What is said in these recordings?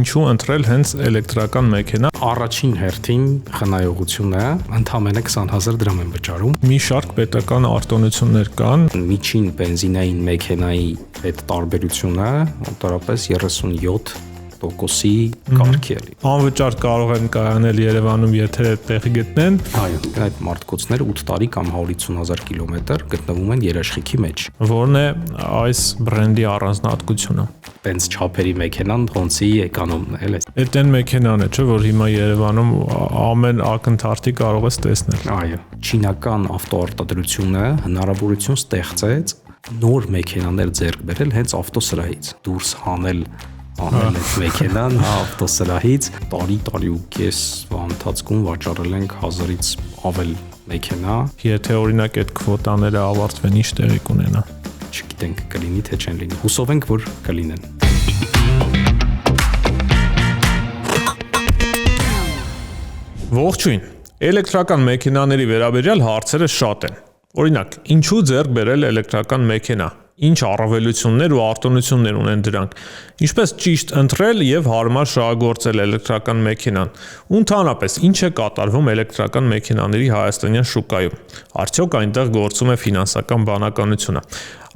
ինչու ընտրել հենց էլեկտրական մեքենա։ Առաջին հերթին խնայողությունը ընդամենը 20,000 դրամ են վճարում։ Մի շարք պետական արտոնություններ կան։ Միջին բենզինային մեքենայի այդ տարբերությունը մոտավորապես 37%-ի կարգի է։ Անվճար կարող են կայանել Երևանում, եթե տեղի գտնեն։ Այո, այդ մարդկոցները 8 տարի կամ 150,000 կիլոմետր գտնվում են երաշխիքի մեջ։ Որն է այս բրենդի առանձնահատկությունը։ Տենց չափերի մեքենան ոնցի էկոնոմն է, Այդ այն մեքենան է, չէ, որ հիմա Երևանում ամեն ակնթարթի կարող ես տեսնել։ Այո, չինական ավտոարտադրությունը հնարավորություն ստեղծեց նոր մեքենաներ ձեռք բերել հենց ավտոսրահից, դուրս հանել այդ մեքենան ավտոսրահից տարի ու կես ընթացքում վաճառել ենք 1000-ից ավել մեքենա։ Եթե օրինակ այդ քվոտաները ավարտվեն, ինչ տեղի կունենա։ Չգիտենք կլինի թե չեն լինի։ Հուսով ենք, որ կլինեն։ Ողջույն։ Էլեկտրական մեքենաների վերաբերյալ հարցերը շատ են։ Օրինակ, ինչու ձեռք բերել էլեկտրական մեքենա։ Ինչ առավելություններ ու արտոնություններ ունեն դրանք։ Ինչպես ճիշտ ընտրել եւ հարմար շահագործել էլեկտրական մեքենան։ Ու ընդհանրապես, ինչ է կատարվում էլեկտրական մեքենաների հայաստանյան շուկայում։ Արդյոք այնտեղ գործում է ֆինանսական բանականությունը։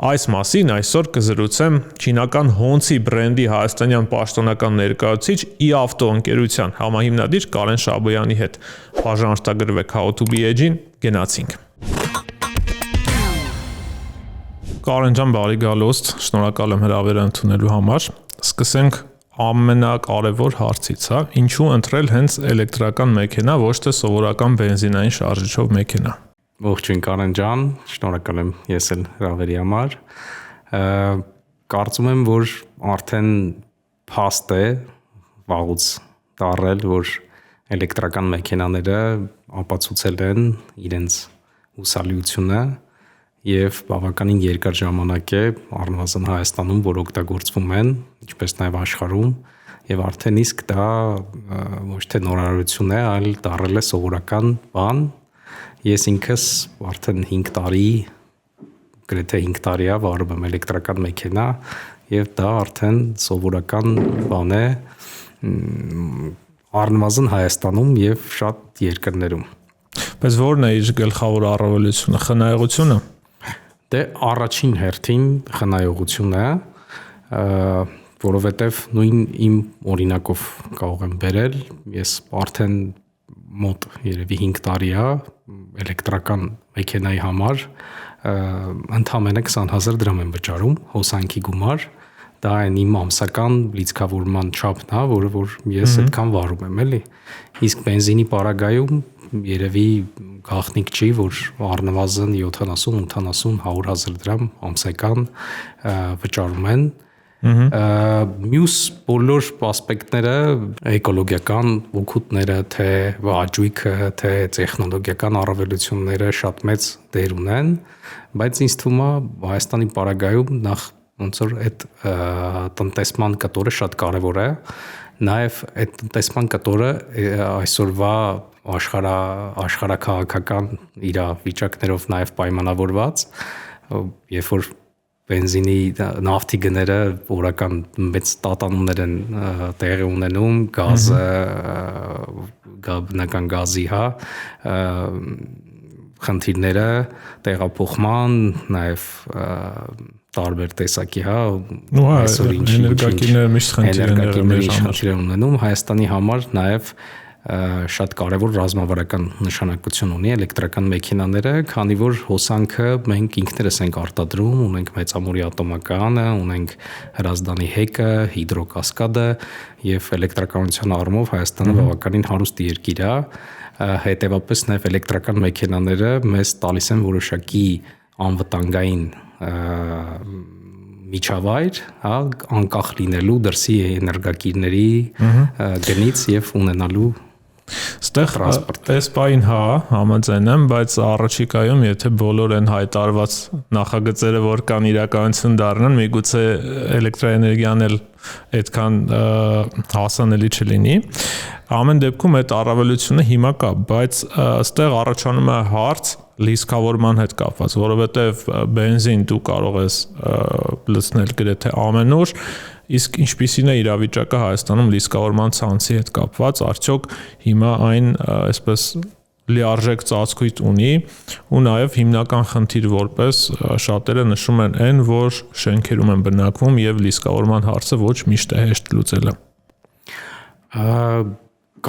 Այս մասին այսօր կզրուցեմ չինական Հոնցի բրենդի հայաստանյան պաշտոնական ներկայացուցիչ Իավտո ընկերության համահիմնադիր Կարեն Շաբոյանի հետ։ Բաժանորդագրվեք How to be Edge-ին, գնացինք։ Կարեն ջան, բարի գալուստ, շնորհակալ եմ հրավերը ընդունելու համար։ Սկսենք ամենակարևոր հարցից, հա, ինչու ընտրել հենց էլեկտրական մեքենա, ոչ թե սովորական բենզինային շարժիչով մեքենա։ Ողջույն Կարեն ջան, շնորհակալ եմ ես էլ հրավերի համար։ Կարծում եմ, որ արդեն փաստ է վաղուց դարել, որ էլեկտրական մեքենաները ապացուցել են իրենց հուսալիությունը եւ բավականին երկար ժամանակ է առնվազն Հայաստանում, որ օգտագործվում են, ինչպես նաեւ աշխարհում, եւ արդեն իսկ դա ոչ թե նորարարություն է, այլ դառել է սովորական բան։ Ես ինքս արդեն 5 տարի, գրեթե 5 տարի է վարում եմ էլեկտրական մեքենա եւ դա արդեն սովորական բան է առնվազն Հայաստանում եւ շատ երկրներում։ Բայց ո՞րն է իր գլխավոր առավելությունը, խնայողությունը։ Դե առաջին հերթին խնայողությունը, որովհետև նույն իմ օրինակով կարող եմ բերել, ես արդեն մոտ երևի 5 տարի է էլեկտրական մեքենայի համար ընդամենը 20,000 դրամ եմ վճարում հոսանքի գումար, դա այն իմ ամսական լիցքավորման չափն է, որը որ ես այդքան վարում եմ, էլի։ Իսկ բենզինի պարագայում երևի գաղտնիք չի, որ առնվազն 70-80-100,000 դրամ ամսական վճարում են։ Մյուս բոլոր ասպեկտները, էկոլոգիական օգուտները, թե աճույքը, թե տեխնոլոգիական առավելությունները շատ մեծ դեր ունեն, բայց ինձ թվում է Հայաստանի պարագայում նախ ոնց որ այդ տնտեսման կտորը շատ կարևոր է, նաև այդ տնտեսման կտորը այսօրվա աշխարհաքաղաքական իրավիճակներով նաև պայմանավորված, երբ որ բենզինի նավթի գները օրական մեծ տատանումներ են տեղի ունենում, գազը, բնական գազի, խնդիրները տեղափոխման, նաև տարբեր տեսակի, այսօր էներգակիրները միշտ խնդիր են ունենում, Հայաստանի համար նաև շատ կարևոր ռազմավարական նշանակություն ունի էլեկտրական մեքենաները, քանի որ հոսանքը մենք ինքներս ենք արտադրում, ունենք Մեծամորի ատոմակայանը, ունենք Հրազդանի հեկը, հիդրոկասկադը եւ էլեկտրականության առումով Հայաստանը բավականին հարուստ երկիր է, հետեւաբար նաեւ էլեկտրական մեքենաները մեզ տալիս են որոշակի անվտանգային միջավայր, անկախ լինելու դրսի էներգակիրների գնից եւ ունենալու Ստեղ այս բային համաձայն եմ, բայց առաջիկայում, եթե բոլոր են հայտարված նախագծերը, որ կան իրականություն դառնան, միգուցե էլեկտրաէներգիան էլ այդքան հասանելի չլինի։ Ամեն դեպքում այդ առավելությունը հիմա կա, բայց այստեղ առաջանում է հարց լիցքավորման հետ կապված, որովհետև բենզին դու կարող ես լցնել գրեթե ամեն օր Իսկ ինչպիսին է իրավիճակը Հայաստանում լիցքավորման ցանցի հետ կապված, արդյոք հիմա այն այսպես լիարժեք ծածկույթ ունի ու նաև հիմնական խնդիր որպես շատերը նշում են այն, որ շենքերում են բնակվում եւ լիցքավորման հարցը ոչ միշտ է հեշտ լուծելը։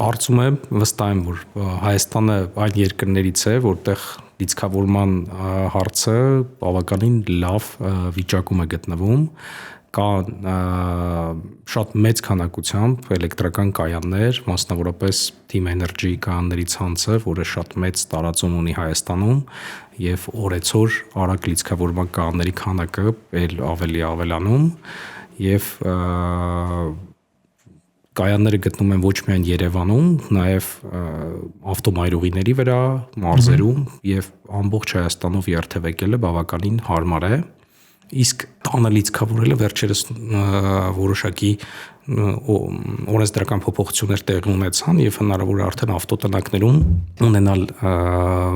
Կարծում եմ, վստահ եմ, որ Հայաստանը այն երկրներից է, որտեղ լիցքավորման հարցը բավականին լավ վիճակում է գտնվում, կան շատ մեծ քանակությամբ էլեկտրական կայաններ, մասնավորապես Team Energy կայանների ցանցը, որը շատ մեծ տարածում ունի Հայաստանում, եւ օրեցօր արագ լիցքավորման կայանների քանակը ավելի ավելանում, եւ կայանները գտնվում են ոչ միայն Երևանում, նաև ավտոմայրուղիների վրա, մարզերում եւ ամբողջ Հայաստանով երթևեկելը բավականին հարմար է։ Իսկ տանը լիցքավորելը վերջերս որոշակի օրենսդրական փոփոխություններ տեղի ունեցան եւ հնարավոր է արդեն ավտոտնակներում ունենալ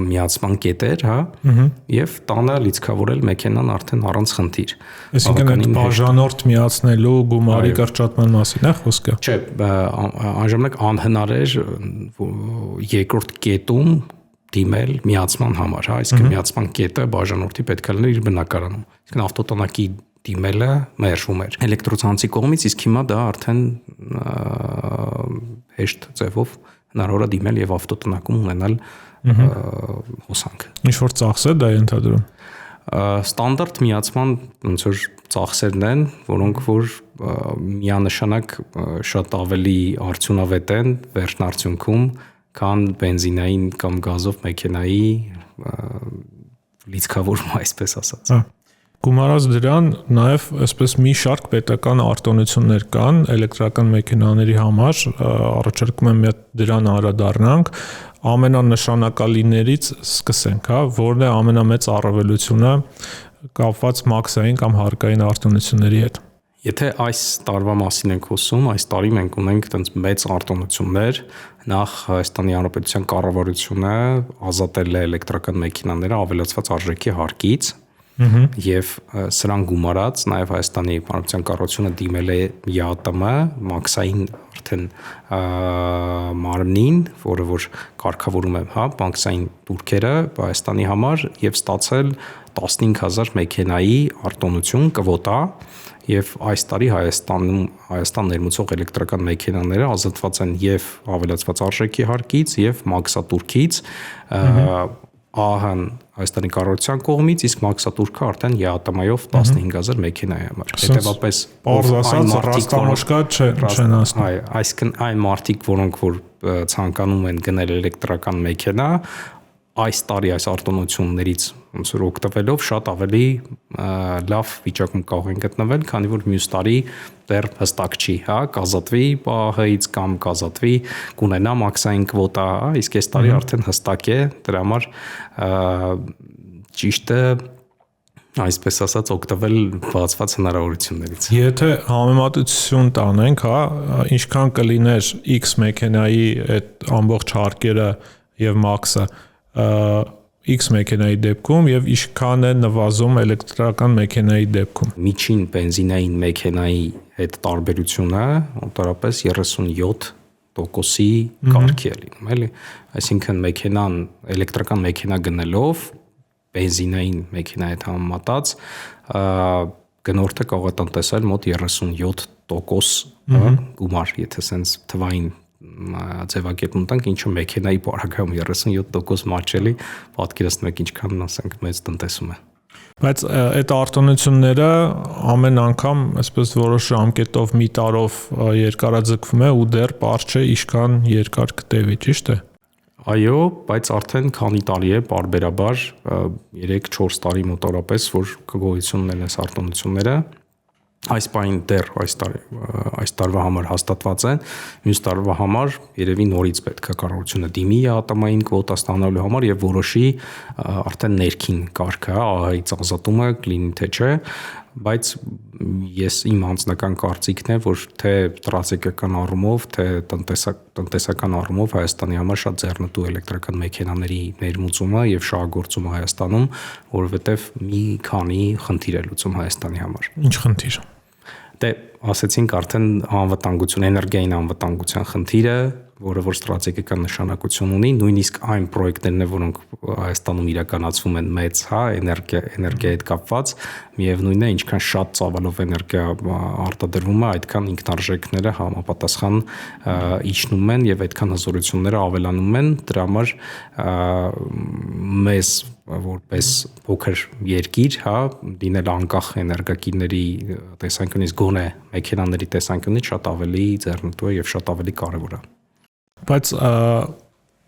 միացման կետեր, հա, եւ տանը լիցքավորել մեքենան արդեն առանց խնդիր։ Այսինքն այդ բաժանորդ միացնելու գումարի կրճատման մասին է խոսքը։ Չէ, անժամանակ անհնար էր երկրորդ կետում դիմել միացման համար, հա, իսկ միացման կետը բաժանորդի պետք է լինի իր բնակարանում։ Իսկ ավտոտնակի դիմելը մերժվում էր էլեկտրոցանցի կողմից, իսկ հիմա դա արդեն հեշտ ձևով հնարավոր է դիմել եւ ավտոտնակում ունենալ հոսանք։ Ինչ որ ծախս է դա ենթադրում։ Ստանդարտ միացման ոնց որ ծախսերն են, որոնք որ միանշանակ շատ ավելի արդյունավետ են վերջնարդյունքում, քան բենզինային կամ գազով մեքենայի լիցքավորումը, այսպես ասած։ Գումարած դրան նաև այսպես մի շարք պետական արտոնություններ կան էլեկտրական մեքենաների համար, առաջարկում եմ դրան անդրադառնանք, ամենանշանակալիներից սկսենք, հա, որն է ամենամեծ առավելությունը կապված մաքսային կամ հարկային արտոնությունների հետ։ Եթե այս տարվա մասին ենք խոսում, այս տարի մենք ունենք այդպես մեծ արտոնություններ, նախ Հայաստանի Հանրապետության կառավարությունը ազատել է էլեկտրական մեքենաները ավելացված արժեքի հարկից, եւ սրան գումարած նաև Հայաստանի Հանրապետության կառավարությունը դիմել է ԵԱՏՄ մաքսային արդեն մարմնին, որը որ կարգավորում է, հա, մաքսային турքերը Հայաստանի համար եւ ստացել 15000 մեքենայի արտոնություն կվոտա եւ այս տարի Հայաստան ներմուծող էլեկտրական մեքենաները ազատված են եւ ավելացված արժեքի հարկից եւ մաքսատուրքից, ԱՀ-ն Հայաստանի կառավարության կողմից, իսկ մաքսատուրքը արդեն ԵԱՏՄ-ով 15000 մեքենայի համար։ Հետևաբար ասած ռաստամոշկա չեն ասում։ Այսինքն այն մարդիկ, որոնք որ ցանկանում են գնել էլեկտրական մեքենա, այս տարի այս արտոնություններից ոնց որ օգտվելով շատ ավելի լավ վիճակում կարող են գտնվել, քանի որ մյուս տարի դեռ հստակ չի, հա, կազատվի ՊԱՀ-ից կամ կազատվի, կունենա մաքսային կվոտա, հա, իսկ այս տարի արդեն հստակ է, դրա համար ճիշտը այսպես ասած օգտվել բացված հնարավորություններից։ Եթե համեմատություն տանենք, հա, ինչքան կլիներ X մեքենայի այդ ամբողջ հարկերը եւ մաքսը X մեքենայի դեպքում եւ ինչքան է նվազում էլեկտրական մեքենայի դեպքում։ Միջին բենզինային մեքենայի հետ տարբերությունը օտարապես 37%-ի կարգի է լինում, էլի։ Այսինքն մեքենան էլեկտրական մեքենա գնելով բենզինային մեքենայի հետ համեմատած գնորդը կարող է տնտեսել մոտ 37% գումար, եթե sense թվային ձևակերպում տանք, ինչը մեքենայի պարագայում 37% մաչելի, պատկերացնում եք ինչքան ասենք մեծ տնտեսում է։ Բայց այդ արտոնությունները ամեն անգամ այսպես որոշ ժամկետով մի տարով երկարաձգվում է ու դեռ པարզ չէ ինչքան երկար կտևի, ճիշտ է։ Այո, բայց արդեն քանի տարի է պարբերաբար 3-4 տարի մոտավորապես, որ գոյություն ունեն այս արտոնությունները, այս պայն դեռ այս տարվա համար հաստատված են, մյուս տարվա համար երևի նորից պետք է կառավարությունը դիմի ԱՏՄ-ին կվոտա ստանալու համար եւ որոշի արդեն ներքին կարգը, ԱՀ-ից ազատումը կլինի թե չէ, բայց ես իմ անձնական կարծիքն է, որ թե տրասիկական առումով, թե տնտեսական առումով Հայաստանի համար շատ ձեռնտու էլեկտրական մեքենաների ներմուծումը եւ շահագործումը Հայաստանում, որովհետեւ մի քանի խնդիր է լուծում Հայաստանի համար։ Ինչ խնդիր։ Դե ասեցինք արդեն անվտանգություն, էներգիային անվտանգության խնդիրը, որը որ ստրատեգիական նշանակություն ունի, նույնիսկ այն պրոյեկտներն են, որոնք Հայաստանում իրականացվում են մեծ, էներգիայի հետ կապված, միևնույնն է, ինչքան շատ ծավալով էներգիա արտադրվում է, այդքան ինքնարժեքները համապատասխան իջնում են եւ այդքան հզորությունները ավելանում են, դրա համար մեզ որպես փոքր երկիր, լինել անկախ էներգակիրների տեսանկյունից գոնե մեքենաների տեսանկյունից շատ ավելի ձեռնտու է եւ շատ ավելի կարեւոր է։ Բայց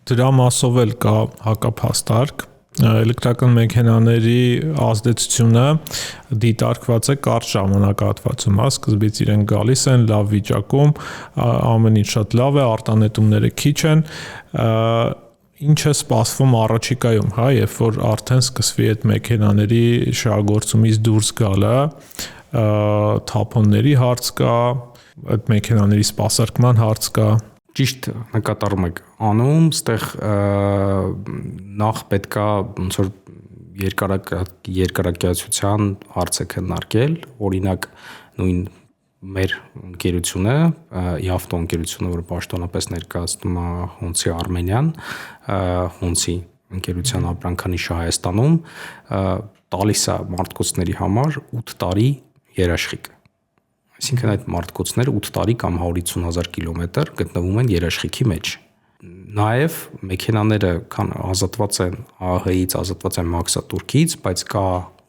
դրա մասով էլ կա հակափաստարկ, էլեկտրական մեքենաների ազդեցությունը դիտարկված է կարճ ժամանակահատվածում, սկզբից իրենք գալիս են լավ վիճակում, ամեն ինչ շատ լավ է, արտանետումները քիչ են, ինչ է սպասվում առաջիկայում, երբ որ արդեն սկսվի այդ մեքենաների շահագործումից դուրս գալը, թափոնների հարց կա, այդ մեքենաների սպասարկման հարց կա։ Ճիշտ նկատառում եք անում, ստեղ նախ պետքա ոնց որ երկարակյացության հարց է քննարկել, օրինակ նույն մեր ընկերությունը, Իավտո ընկերությունը, որը պաշտոնապես ներկայացնում է Հոնցի Արմենիան, Հոնցի ընկերության ապրանքանիշը Հայաստանում, տալիս է մարդկոցների համար 8 տարի երաշխիք։ Այսինքն այդ մարդկոցները 8 տարի կամ 150,000 կիլոմետր գտնվում են երաշխիքի մեջ։ Նաև մեքենաները ազատված են ԱՀ-ից, ազատված են մաքսատուրքից, բայց կա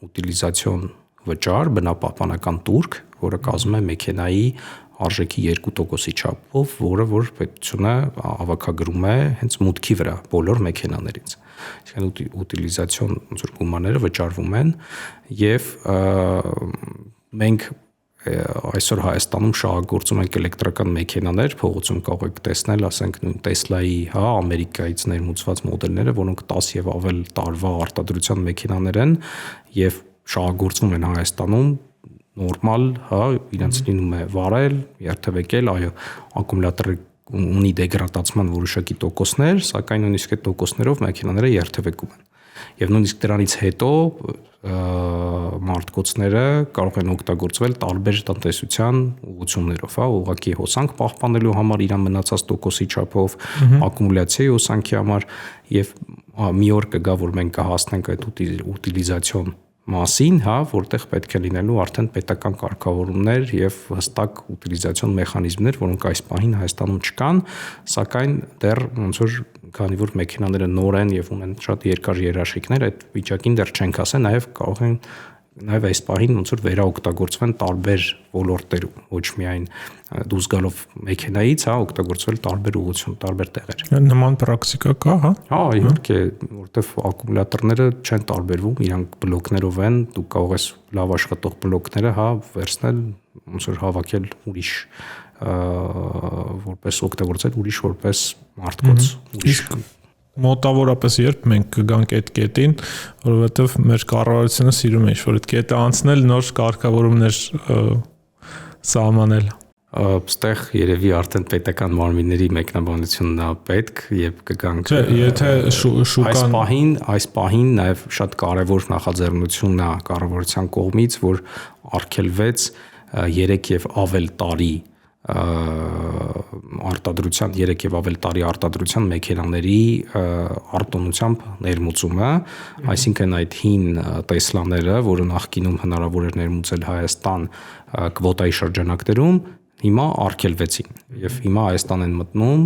ուտիլիզացիոն վճար, բնապահպանական տուրք, որը կազմում է մեքենայի արժեքի 2%-ի չափով, որը որ պետությունը հավաքագրում է հենց մուտքի վրա բոլոր մեքենաներից։ Այսինքն ուտիլիզացիոն ոնց որ գումարները վճարվում են եւ մենք այսօր Հայաստանում շահագործում ենք էլեկտրական մեքենաներ, փողոցում կարող եք տեսնել, ասենք նույն Տեսլայի, Ամերիկայից ներմուծված մոդելները, որոնք 10 եւ ավել տարվա արտադրության մեքենաներ են եւ շահագործվում են Հայաստանում նորմալ, իրենց լինում է վարել, երթևեկել, այո, ակումուլյատորը ունի դեգրադացման որոշակի տոկոսներ, սակայն նույնիսկ այդ տոկոսներով մեքենաները երթևեկում են։ Եվ նույնիսկ դրանից հետո մարդկոցները կարող են օգտագործվել տարբեր տնտեսության ուղղություններով, ուղղակի հոսանք պահպանելու համար իրան մնացած տոկոսի չափով, ակումուլյացիայի հոսանքի համար եւ մի օր կգա, որ մենք կհասնենք այդ ուտիլիզացիոն մասին, որտեղ պետք է լինելու արդեն պետական կարգավորումներ եւ հստակ ուտիլիզացիոն մեխանիզմներ, որոնք այս պահին Հայաստանում չկան, սակայն դեռ ոնց որ քանի որ մեքենաները նոր են եւ ունեն շատ երկար երաշխիքներ, այդ վիճակին դեռ չենք ասել, նաեւ կարող են նաև այս պահին ոնց որ վերաօգտագործվեն տարբեր ոլորտերում, ոչ միայն դուրս գալով մեքենայից, օգտագործվել տարբեր ուղղություն, տարբեր տեղեր։ Նման պրակտիկա կա, իհարկե, որտեվ ակումուլյատորները չեն տարբերվում, իրանք բլոկներով են, դու կարող ես լավ աշխատող բլոկները, վերցնել, ոնց որ հավաքել ուրիշ որպես օգտագործել ուրիշ որպես մարդկոց, ուրիշ մոտավորապես երբ մենք կգանք այդ կետին, որովհետև մեր կառավարությունը սիրում է ինչ-որ այդ կետը անցնել, նոր կարգավորումներ սահմանել։ Ստեղ երևի արդեն պետական մարմինների մեկնաբանությունն է պետք, երբ կգանք։ Եթե շուկան այս պահին նաև շատ կարևոր նախաձեռնություն է կառավարության կողմից, որ արգելվեց 3 եւ ավել տարի արտադրության 3 եւ ավել տարի արտադրության մեքենաների արտոնությամբ ներմուծումը, այսինքն այդ հին Տեսլաները, որը նախկինում հնարավոր էր ներմուծել Հայաստան կվոտայի շրջանակներում, հիմա արգելվեցին եւ հիմա Հայաստան են մտնում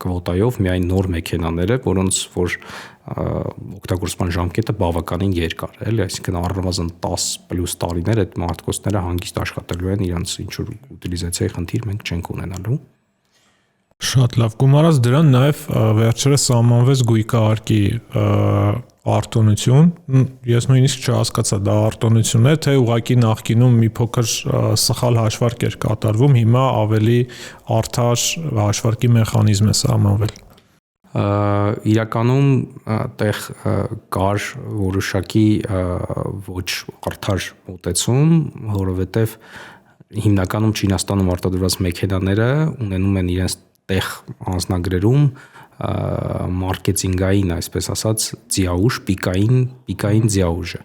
կվոտայով միայն նոր մեքենաները, որոնց որ օգտագործման ժամկետը բավականին երկար է, այսինքն առնվազն 10+ տարիներ այդ մարդկոցները հանգիստ աշխատելու են, իրենց ինչ որ ուտիլիզացիայի խնդիր մենք չենք ունենալու։ Շատ լավ, գումարած դրան նաև վերջերս սահմանվեց գույքահարկի արտոնություն, ես նույնիսկ չհասկացա դա արտոնություն է, թե ուղղակի նախկինում մի փոքր սխալ հաշվարկ էր կատարվում, հիմա ավելի արդար հաշվարկի մեխանիզմ է սահմանվել։ Իրականում տեղ կար որոշակի ոչ արդար մոտեցում, որովհետև հիմնականում Չինաստանում արտադրված մեքենաները ունենում են իրենց տեղ անձնագրերում մարքեթինգային, այսպես ասած, ձիաուժ, պիկային ձիաուժը,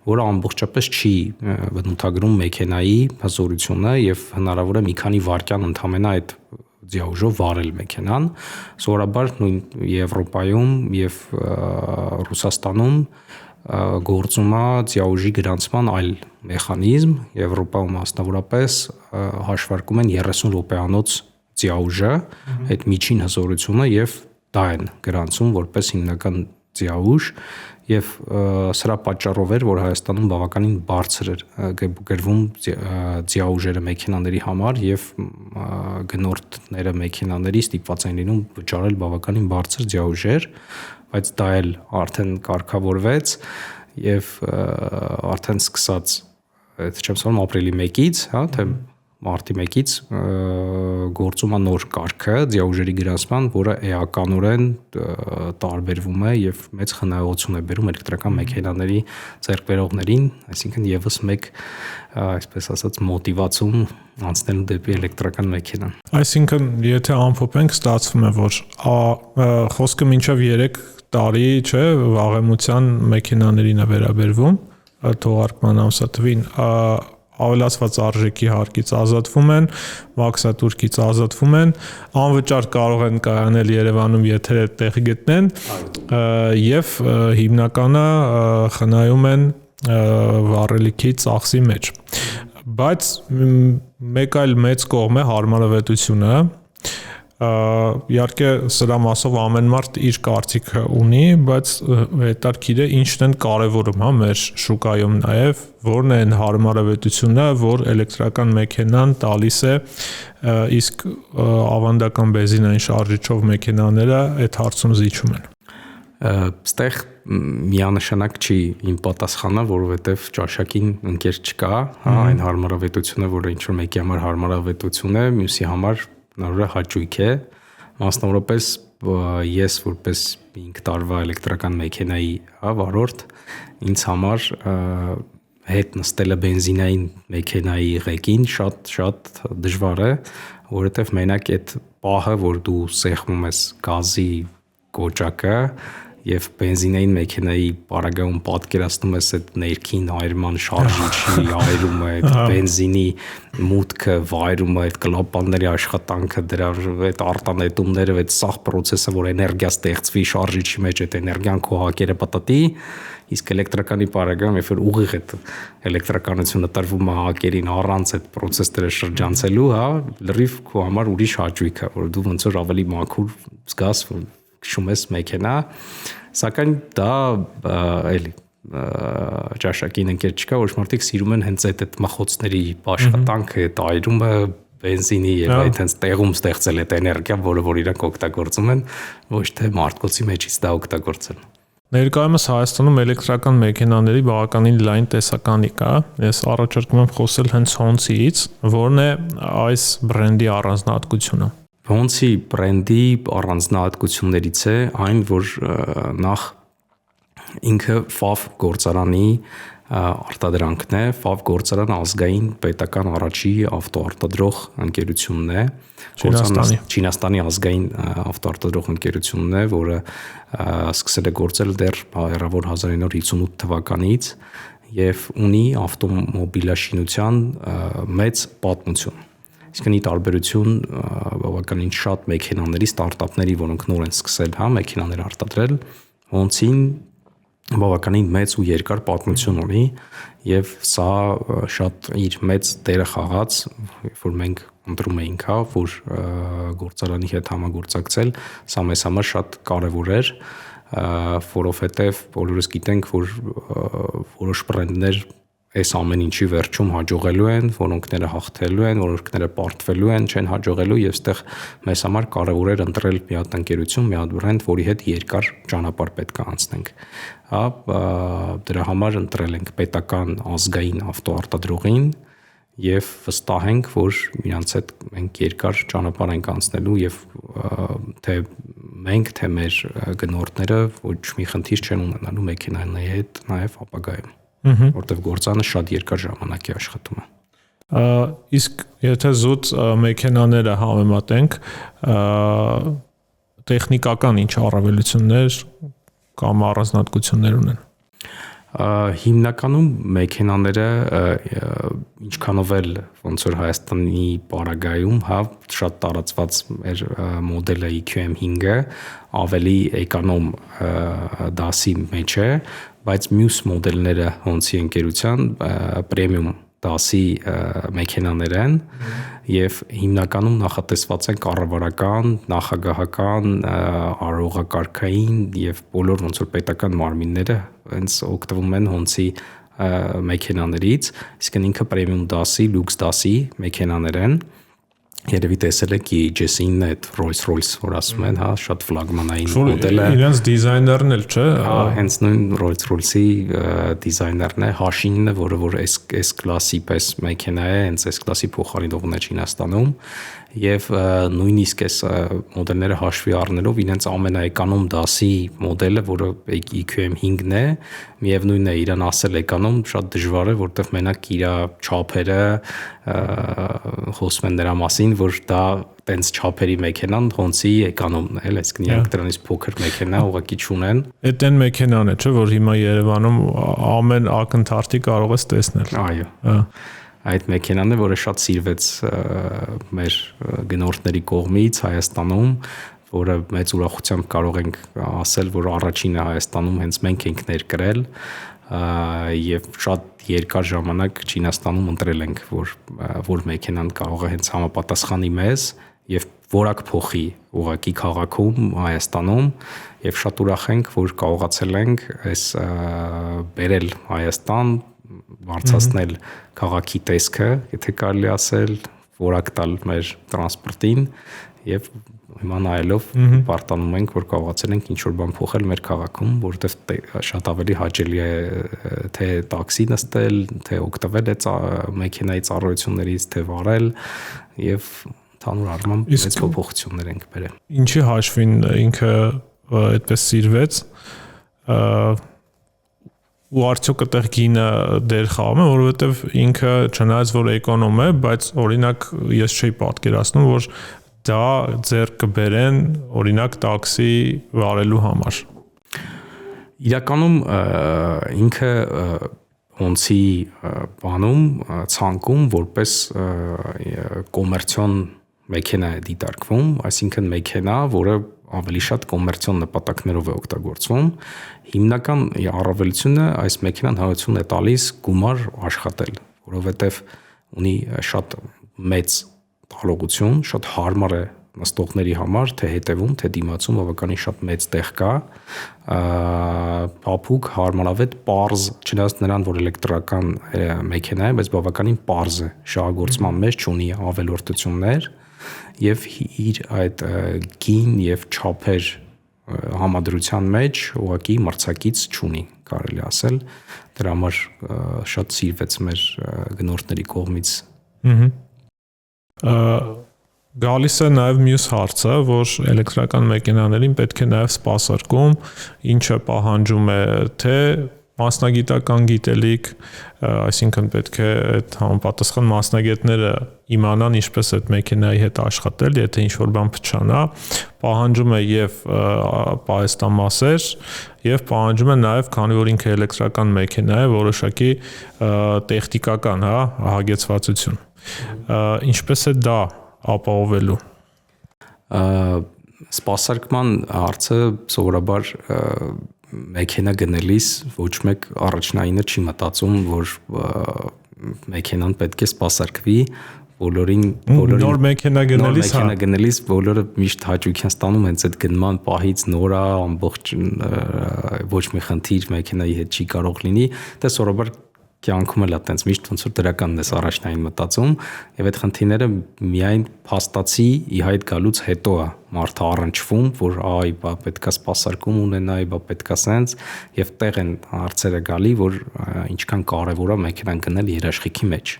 որը ամբողջապես չի բնութագրում մեքենայի հզորությունը եւ հնարավոր է մի քանի վայրկյան ընդամենը այդ ձիաուժով վարել մեքենան, սովորաբար նույն Եվրոպայում եւ Ռուսաստանում գործում է ձիաուժի գրանցման այլ մեխանիզմ, Եվրոպայում մասնավորապես հաշվարկում են 30 րոպեանոց ձիաուժը, այդ միջին հզորությունը եւ դա են գրանցում որպես հիմնական ձիաուժ եւ սրա պատճառով էր, որ Հայաստանում բավականին բարձր էր գրվում ձիաուժերը մեքենաների համար եւ գնորդները մեքենաների ստիպված են լինում վճարել բավականին բարձր ձիաուժեր, բայց դա էլ արդեն կարգավորվեց եւ արդեն սկսած այդ չեմ ասում ապրիլի 1-ից, հա, թե մարտի 1-ից գործում է նոր կարգը ձիաուժերի գրանցման, որը էականորեն տարբերվում է եւ մեծ խնայողություն է բերում էլեկտրական մեքենաների ձեռքբերողներին, այսինքն եւս մեկ այսպես ասած մոտիվացում անցնելու դեպի էլեկտրական մեքենա։ Այսինքն, եթե ամփոփենք, ստացվում է, որ խոսքը մինչև 3 տարի, չէ, վաղեմության մեքենաներին է վերաբերվում, թողարկման ամսաթվին, ավելացված արժեքի հարկից ազատվում են, մաքսատուրքից ազատվում են, անվճար կարող են կայանել Երևանում, եթե տեղ գտնեն, եւ հիմնականը խնայում են վառելիքի ծախսի մեջ։ Բայց մեկ այլ մեծ կողմ է հարմարավետությունը, իհարկե սրա մասով ամեն մարդ իր կարծիքը ունի, բայց հետաքրքիր է ինչն են կարևորում, հա, մեր շուկայում նաև, որն է հարմարավետությունը, որ էլեկտրական մեքենան տալիս է, իսկ ավանդական բենզինային շարժիչով մեքենաները այդ հարցում զիջում են։ Ստեղ միանշանակ չի իմ պատասխանը, որովհետև ճաշակին ընկեր չկա, հա, այն հարմարավետությունը, որը ինչ որ մեկի համար հարմարավետություն է, մյուսի համար նորը հաճույք է, մասնավորապես ես որպես 5 տարվա էլեկտրական մեքենայի վարորդ ինձ համար հետ նստելը բենզինային մեքենայի ղեկին շատ դժվար է, որովհետև մենակ այդ պահը, որ դու սեղմում ես գազի կոճակը եւ բենզինային մեքենայի պարագայում պատկերացնում ես այդ ներքին այրման շարժիչի այրումը, այդ բենզինի մուտքը, վայրումը, այդ կլապանների աշխատանքը, դրա այդ արտանետումները, այդ սաղ process-ը, որ էներգիա ստեղծվի շարժիչի մեջ, այդ էներգիան քո հակերը պատտի, իսկ էլեկտրականի պարագայում, երբ որ ուղիղ այդ էլեկտրականությունը տրվում է հակերին առանց այդ process-ները շրջանցելու, հա, լրիվ քո համար ուրիշ հաճույք է, որ դու ոնց որ ավելի մաքուր զգաս, քշում ես մեքենա, սակայն դա էլի ճաշակին ընկեր չկա, որ մարդիկ սիրում են հենց այդ մախոցների աշխատանքը, այդ այրումը բենզինի եւ այդ հենց տեղում ստեղծել այդ էներգիա, որը որ իրանք օգտագործում են, ոչ թե մարդկոցի մեջից դա օգտագործել։ Ներկայումս Հայաստանում էլեկտրական մեքենաների բավականին լայն տեսականի կա։ Ես առաջարկում եմ խոսել հենց Honda-ից, որն է այս բրենդի առանձնահատկությունը։ Honda բրենդի առանձնահատկություններից է այն, որ նախ ինքը FAW գործարանի արտադրանքն է, FAW գործարանը ազգային պետական առաջի ավտոարտադրող ընկերությունն է, Չինաստանի ազգային ավտոարտադրող ընկերությունն է, որը սկսել է գործել դեռ հեռավոր 1958 թվականից եւ ունի ավտոմոբիլաշինության մեծ պատմություն։ Իսկ ի տարբերություն բավականին շատ մեքենաների, ստարտափների, որոնք նոր են սկսել, հա, մեքենաներ արտադրել, Honda-ին բավականին մեծ ու երկար պատմություն ունի եւ սա շատ իր մեծ դերը խաղաց, որ մենք ընտրում էինք, հա, որ գործարանի հետ համագործակցել, սա մեզ համար շատ կարեւոր էր, որովհետեւ բոլորս գիտենք, որ որոշ բրենդներ այս ամեն ինչի վերջում հաջողելու են, որոնքները հաղթելու են, որոնքները պարտվելու են, չեն հաջողելու եւ այստեղ մեզ համար կարեւոր էր ընտրել մի հատ ընկերություն, մի հատ բրենդ, որի հետ երկար ճանապարհ պետք է անցնենք։ Հա, դրա համար ընտրել ենք պետական ազգային ավտոարտադրողին եւ վստահ ենք, որ իրանց հետ մենք երկար ճանապարհ ենք անցնելու եւ թե մենք, թե մեր գնորդները ոչ մի խնդիր չեն ունենալու մեքենաների հետ նաեւ ապագայում, որտեղ գործանը շատ երկար ժամանակ է աշխատում է։ Իսկ եթե զուտ մեքենաները համեմատենք, տեխնիկական ինչ առավելություններ կամ առանձնահատկություններ ունեն։ Հիմնականում մեքենաները ինչքանով էլ ոնց որ Հայաստանի պարագայում շատ տարածված էր մոդելը EQM5-ը ավելի էկոնոմ դասի մեջ է, բայց մյուս մոդելները Honda-ի ընկերության պրեմիում դասի մեքենաներ են եւ հիմնականում նախատեսված են կառավարական, նախագահական, արարողակարգային եւ բոլոր ոնց որ պետական մարմինները հենց օգտվում են Honda-ի մեքենաներից, իսկ ինքը պրեմիում դասի, լյուքս դասի մեքենաներ են։ Երևի տեսել եք EHS-ին այդ Rolls-Royce, որ ասում են, շատ ֆլագմանային մոդել է։ Իրենց դիզայներն էլ չէ։ Հենց նույն Rolls-Royce-ի դիզայներն է, H9-ը, որը որ S-կլասի պես մեքենա է, հենց S-կլասի փոխարինողն է Չինաստանում, եւ նույնիսկ այս մոդելները հաշվի առնելով իրենց ամենաէկոնոմ դասի մոդելը, որը EQM5-ն է, միևնույնն է, իրան ասել էկոնոմ շատ դժվար է, որտեղ մենակ իր չափերը խոսում են նրա մասին, որ դա տենց չափերի մեքենան Honda-ի էկոնոմն է, այսինքն իրանք դրանից փոքր մեքենա ուղղակի չունեն։ Այդ այն մեքենան է, չէ՞, որ հիմա Երևանում ամեն ակնթարթի կարող ես տեսնել։ Այո։ Այդ մեքենան է, որը շատ սիրվեց մեր գնորդների կողմից Հայաստանում, որը մեծ ուրախությամբ կարող ենք ասել, որ առաջինը Հայաստանում հենց մենք ենք ներկրել եւ շատ երկար ժամանակ Չինաստանում ընտրել ենք, որ մեքենան կարող է հենց համապատասխանի մեզ եւ որակ փոխի ուղակի քաղաքում Հայաստանում եւ շատ ուրախ ենք, որ կարողացել ենք այս բերել Հայաստան, բարձրացնել քաղաքի տեսքը, եթե կարելի ասել, որակ տալ մեր տրանսպորտին եւ հիմա նայելով պարտանում ենք, որ կարողացել ենք ինչ-որ բան փոխել մեր քաղաքում, որովհետև շատ ավելի հաճելի է թե տաքսի նստել, թե օգտվել այդ մեքենայի ծառայություններից, թե վարել եւ ընդհանուր առմամբ մեծ փոփոխություններ ենք բերել։ Ինչի հաշվին ինքը այդպես սիրվեց ու արդյոք այդտեղ գինը դեր խաղում է, որովհետև ինքը չնայած որ էկոնոմ է, բայց օրինակ ես չէի պատկերացնում, որ դա ձեռք կբերեն օրինակ տաքսի վարելու համար։ Իրականում ինքը Honda-ի բանում ցանկում որպես կոմերցիոն մեքենա է դիտարկվում, այսինքն մեքենա, որը ավելի շատ կոմերցիոն նպատակներով է օգտագործվում։ Հիմնական առավելությունը այս մեքենան հնարավորություն է տալիս գումար աշխատել, որովհետև ունի շատ մեծ տալողություն, շատ հարմար է նստողների համար, թե հետևում, թե դիմացում բավականին շատ մեծ տեղ կա, փափուկ, հարմարավետ, պարզ, չնայած նրան, որ էլեկտրական մեքենա է, բայց բավականին պարզ է, շահագործման մեջ չունի ավելորդություններ եւ իր այդ գին եւ չափեր համադրության մեջ ուղղակի մրցակից չունի, կարելի ասել, դրա համար շատ սիրվեց մեր գնորդների կողմից։ Գալիս է նաև մյուս հարցը, որ էլեկտրական մեքենաներին պետք է նաև սպասարկում, ինչը պահանջում է թե մասնագիտական գիտելիք, այսինքն պետք է այդ համապատասխան մասնագետները իմանան ինչպես այդ մեքենայի հետ աշխատել, եթե ինչ-որ բան փչանա, պահանջում է եւ պահեստամասեր եւ պահանջում է նաեւ, քանի որ ինքը էլեկտրական մեքենա է, որոշակի տեխնիկական, հագեցվածություն։ Ինչպես է դա ապահովելու։ Սպասարկման հարցը սովորաբար մեքենա գնելիս ոչ մեկ առաջնայինը չի մտածում, որ մեքենան պետք է սպասարկվի, բոլորին նոր մեքենա գնելիս բոլորը միշտ հաճույք են ստանում հենց այդ գնման պահից նորա ամբողջ ոչ մի խնդիր մեքենայի հետ չի կարող լինի, դա սովորաբար կյանքում էլ է տենց միշտ ոնց որ դրականն ես առաջնային մտածում եւ այդ խնդիրները միայն փաստացի ի հայտ գալուց հետո է մարդը առնչվում, որ այ բա պետքա սպասարկում ունենայի, բա պետքա սենց եւ տեղ են հարցերը գալի, որ ինչքան կարեւոր է մեքենան գնել երաշխիքի մեջ,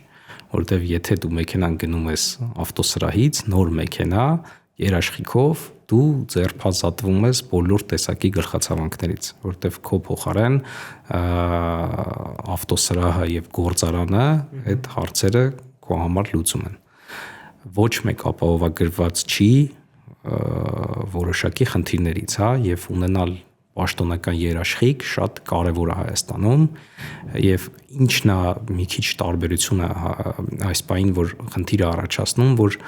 որովհետեւ եթե դու մեքենան գնում ես ավտոսրահից, նոր մեքենա, երաշխիքով դու ձերբազատվում ես բոլոր տեսակի գլխացավանքներից, որովհետև քո փոխարեն ավտոսրահը եւ գործարանը այդ հարցերը քո համար լուծում են։ Ոչ մեկ ապահովագրված չի, որոշակի խնդիրներից, հա, եւ ունենալ պաշտոնական երաշխիք շատ կարեւոր է Հայաստանում եւ ինչն է մի քիչ տարբերությունը այս բանին, որ խնդիրը առաջացնում, որ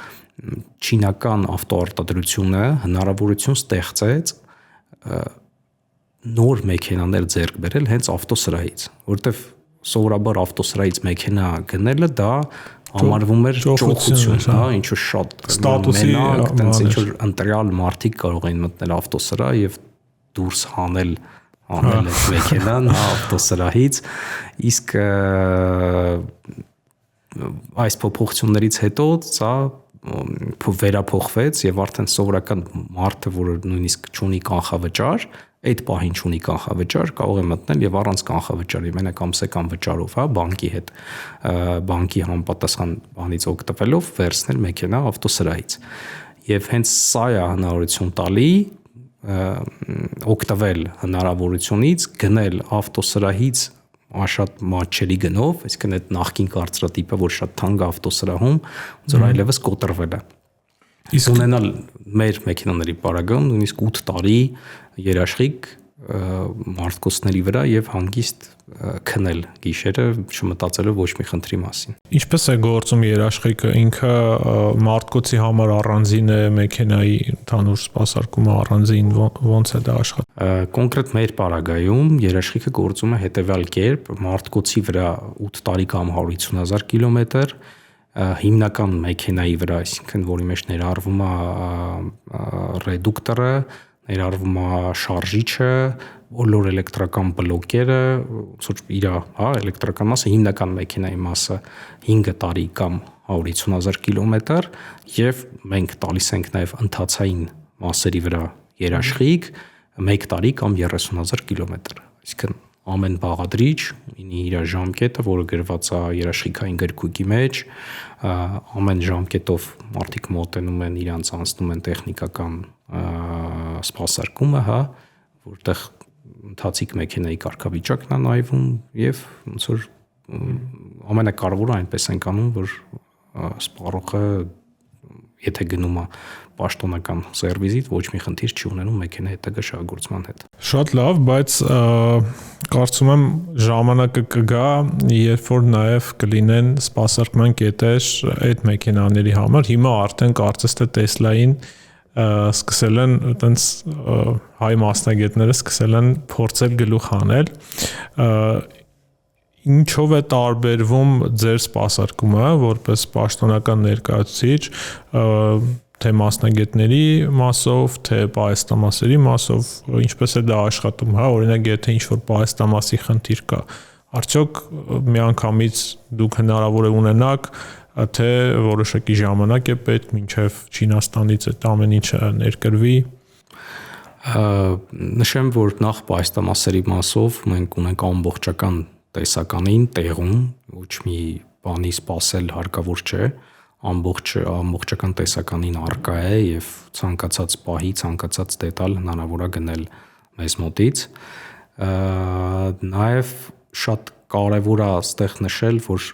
չինական ավտոարտադրությունը հնարավորություն ստեղծեց նոր մեքենաներ ձեռք բերել հենց ավտոսրահից, որտեվ սովորաբար ավտոսրահից մեքենա գնելը դա համարվում էր ճոխություն, հա, ինչ որ շատ մենակ, տենց ինչ որ ընտրյալ մարդիկ կարող էին մտնել ավտոսրահ եւ դուրս հանել այդ մեքենան ավտոսրահից, իսկ այս փոփոխություններից հետո սա վերափոխվեց եւ արդեն սովորական մարդը, որը նույնիսկ չունի կանխավճար, այդ պահին չունի կանխավճար, կարող է մտնել եւ առանց կանխավճարի մենակ ամսական վճարով, հա, բանկի հետ, բանկի համապատասխան բանից օգտվելով վերցնել մեքենա ավտոսրահից։ Եվ հենց սա է հնարավորություն տալի օգտվել հնարավորությունից գնել ավտոսրահից շատ մատչելի գնով, այսինքն այդ նախկին կարծրատիպը, որ շատ թանկ ավտոսրահում, ոնց որ այլևս կոտրվել է։ Իսկ ունենալ մեր մեքենաների պարագայում նույնիսկ 8 տարի երաշխիք մարդկոսների վրա եւ հանգիստ քնել գիշերը չմտածելով ոչ մի խնդրի մասին։ Ինչպես է գործում երաշխիքը, ինքը մարդկոցի համար առանձին է, մեքենայի ընդհանուր սպասարկումը առանձին, ոնց է դա աշխատում։ Կոնկրետ մեր պարագայում երաշխիքը գործում է հետեւյալ կերպ, մարդկոցի վրա 8 տարի կամ 150,000 կիլոմետր, հիմնական մեքենայի վրա, այսինքն որի մեջ ներառվում է ռեդուկտորը, ներառվում է շարժիչը, բոլոր էլեկտրական բլոկերը, ոնց իր, հա, էլեկտրական մասը, հիմնական մեքենայի մասը 5 տարի կամ 150,000 կիլոմետր եւ մենք տալիս ենք նաեւ ընթացային մասերի վրա երաշխիք 1 տարի կամ 30,000 կիլոմետր։ Այսինքն ամեն բաղադրիչ ունի իր ժամկետը, որը գրված է երաշխիքային գրքույկի մեջ, ամեն ժամկետով մարդիկ մոտենում են, իրանց անցնում են տեխնիկական սպասարկումը, հա, որտեղ ընթացիկ մեքենայի կարգավիճակն է նայվում եւ ոնց որ ամենակարևորը այնպես ենք անում, որ սպառողը եթե գնում է պաշտոնական սերվիզից ոչ մի խնդիր չի ունենում մեքենայի հետագա շահագործման հետ։ Շատ լավ, բայց կարծում եմ ժամանակը կգա, երբ որ նաև կլինեն սպասարկման կետեր այդ մեքենաների համար։ Հիմա արդեն կարծես թե Տեսլային սկսել են այտենց հայ մասնագետները սկսել են փորձել գլուխ հանել։ Ինչով է տարբերվում ձեր սպասարկումը որպես պաշտոնական ներկայացուցիչ, թե մասնագետների մասով, թե պահեստամասերի մասով, ինչպես է դա աշխատում, հա, օրինակ եթե ինչ-որ պահեստամասի խնդիր կա, արդյոք միանգամից դուք հնարավոր է ունենաք, թե որոշակի ժամանակ է պետք, մինչև Չինաստանից այդ ամեն ինչը ներկրվի։ Նշեմ, որ նախ պահեստամասերի մասով մենք ունենք ամբողջական տեսականին տեղում, ոչ մի բանի սпасել հարկավոր չէ, ամբողջական տեսականին արկա է եւ ցանկացած պահի, ցանկացած դետալ հնարավոր է գնել մեզ մոտից։ Նաեւ շատ կարևոր է այստեղ նշել, որ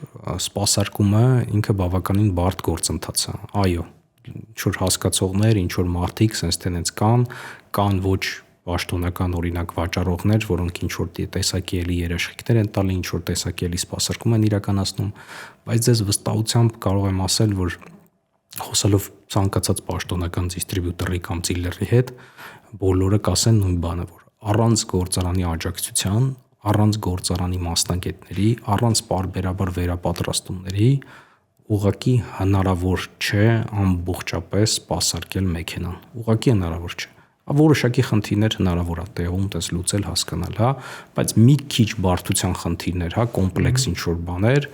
սպասարկումը ինքը բավականին բարդ գործընթաց է։ Այո, ինչ-որ հասկացողներ, ինչ-որ մարդիկ sense տենց կան ոչ պաշտոնական օրինակ վաճառողներ, որոնք ինչ-որ տեսակի էլի երաշխիքներ են տալի, ինչ-որ տեսակի էլի սպասարկում են իրականացնում, բայց ձեզ վստահությամբ կարող եմ ասել, որ խոսելով ցանկացած պաշտոնական դիստրիբյուտորի կամ դիլերի հետ, բոլորը կասեն նույն բանը, որ առանց գործարանի աջակցության, առանց գործարանի մասնագետների, առանց պարբերաբար վերապատրաստումների ուղղակի հնարավոր չէ ամբողջապես սպասարկել մեքենան։ Ուղղակի հնարավոր չէ։ Որոշակի խնդիրներ հնարավոր է տեղում տես լուծել, հասկանալ, հա, բայց մի քիչ բարդության խնդիրներ, հա, կոմպլեքս ինչ-որ բաներ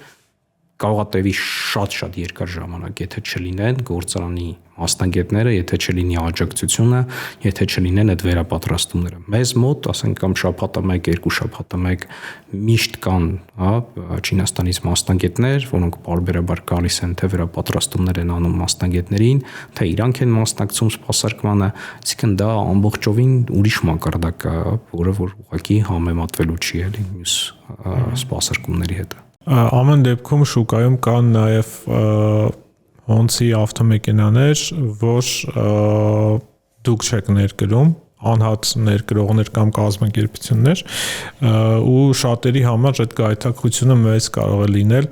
կարող է տևի շատ երկար ժամանակ, եթե չլինեն գործարանի մասնագետները, եթե չլինի աջակցությունը, եթե չլինեն այդ վերապատրաստումները։ Մեզ մոտ, ասենք կամ շաբաթը 1, 2 շաբաթը 1 միշտ կան, հա, Չինաստանից մասնագետներ, որոնք բարբերաբար գալիս են, թե վերապատրաստումներ են անում մասնագետներին, թե իրանք են մասնակցում սպասարկմանը, այսինքն դա ամբողջովին ուրիշ մակարդակ է, որը որ ուղղակի համեմատվելու չի էլի մյուս սպասարկումների հետ։ Ամեն դեպքում շուկայում կան նաև Honda ավտոմեքենաներ, որ դուք չեք ներկրում, անհատ ներկրողներ կամ կազմակերպություններ, ու շատերի համար այդ գայթակղությունը մեծ կարող է լինել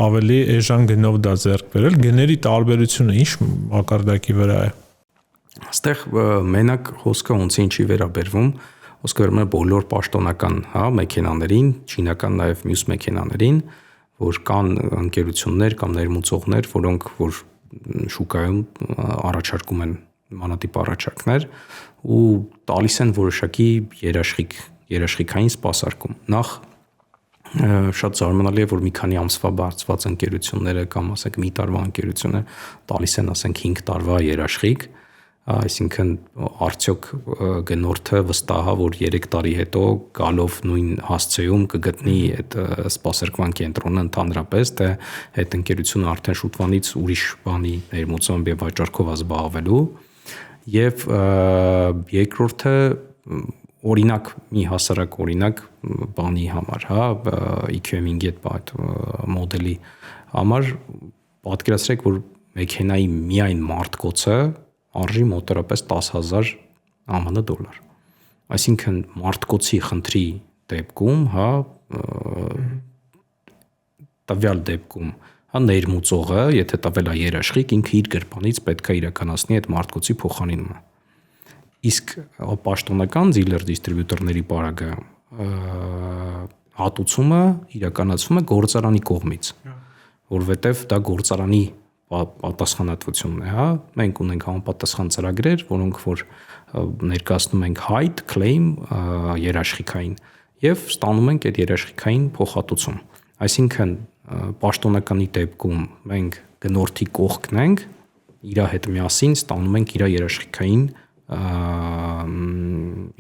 ավելի էժան գնով դա ձեռք բերել։ Գների տարբերությունը ինչ մակարդակի վրա է։ Այստեղ մենակ խոսքը ոնց ինչի վերաբերվում, խոսքը վերաբերում է բոլոր պաշտոնական, մեքենաներին, չինական նաև մյուս մեքենաներին, որ կան ընկերություններ կամ ներմուծողներ, որոնք որ շուկայում առաջարկում են մանատիպ առաջարկներ ու տալիս են որոշակի երաշխիքային սպասարկում։ Նախ շատ զարմանալի է, որ մի քանի ամսվա բարձված ընկերությունները կամ ասենք մի տարվա ընկերությունը տալիս են ասենք 5 տարվա երաշխիք, այսինքն արդյոք գնորդը վստահ է, որ 3 տարի հետո գալով նույն հասցեում կգտնի այդ սպասարկման կենտրոնը ընդհանրապես, թե այդ ընկերությունը արդեն շուտվանից ուրիշ բանի ներմուծում եւ վաճառքով զբաղվելու։ Եվ երկրորդը օրինակ մի հասարակ օրինակ բանի համար, EQM-ի այդ մոդելի համար պատկերացրեք, որ մեքենայի միայն մարտկոցը արժի մոտավորապես 10,000 ԱՄՆ դոլար։ Այսինքն մարտկոցի խնդրի դեպքում, տվյալ դեպքում, ներմուծողը, եթե տվել է երաշխիք, ինքը իր գրպանից պետք է իրականացնի այդ մարտկոցի փոխանինումը։ Իսկ պաշտոնական դիլեր դիստրիբյուտորների պարագայում հատուցումը իրականացվում է գործարանի կողմից, որովհետև դա գործարանի պատասխանատվությունն է, Մենք ունենք համապատասխան ծրագրեր, որոնք որ ներկայացնում ենք height, claim երաշխիքային եւ ստանում ենք այդ երաշխիքային փոխհատուցում։ Այսինքն պաշտոնականի դեպքում մենք գնորդի կողքն ենք, իր հետ միասին ստանում ենք իր երաշխիքային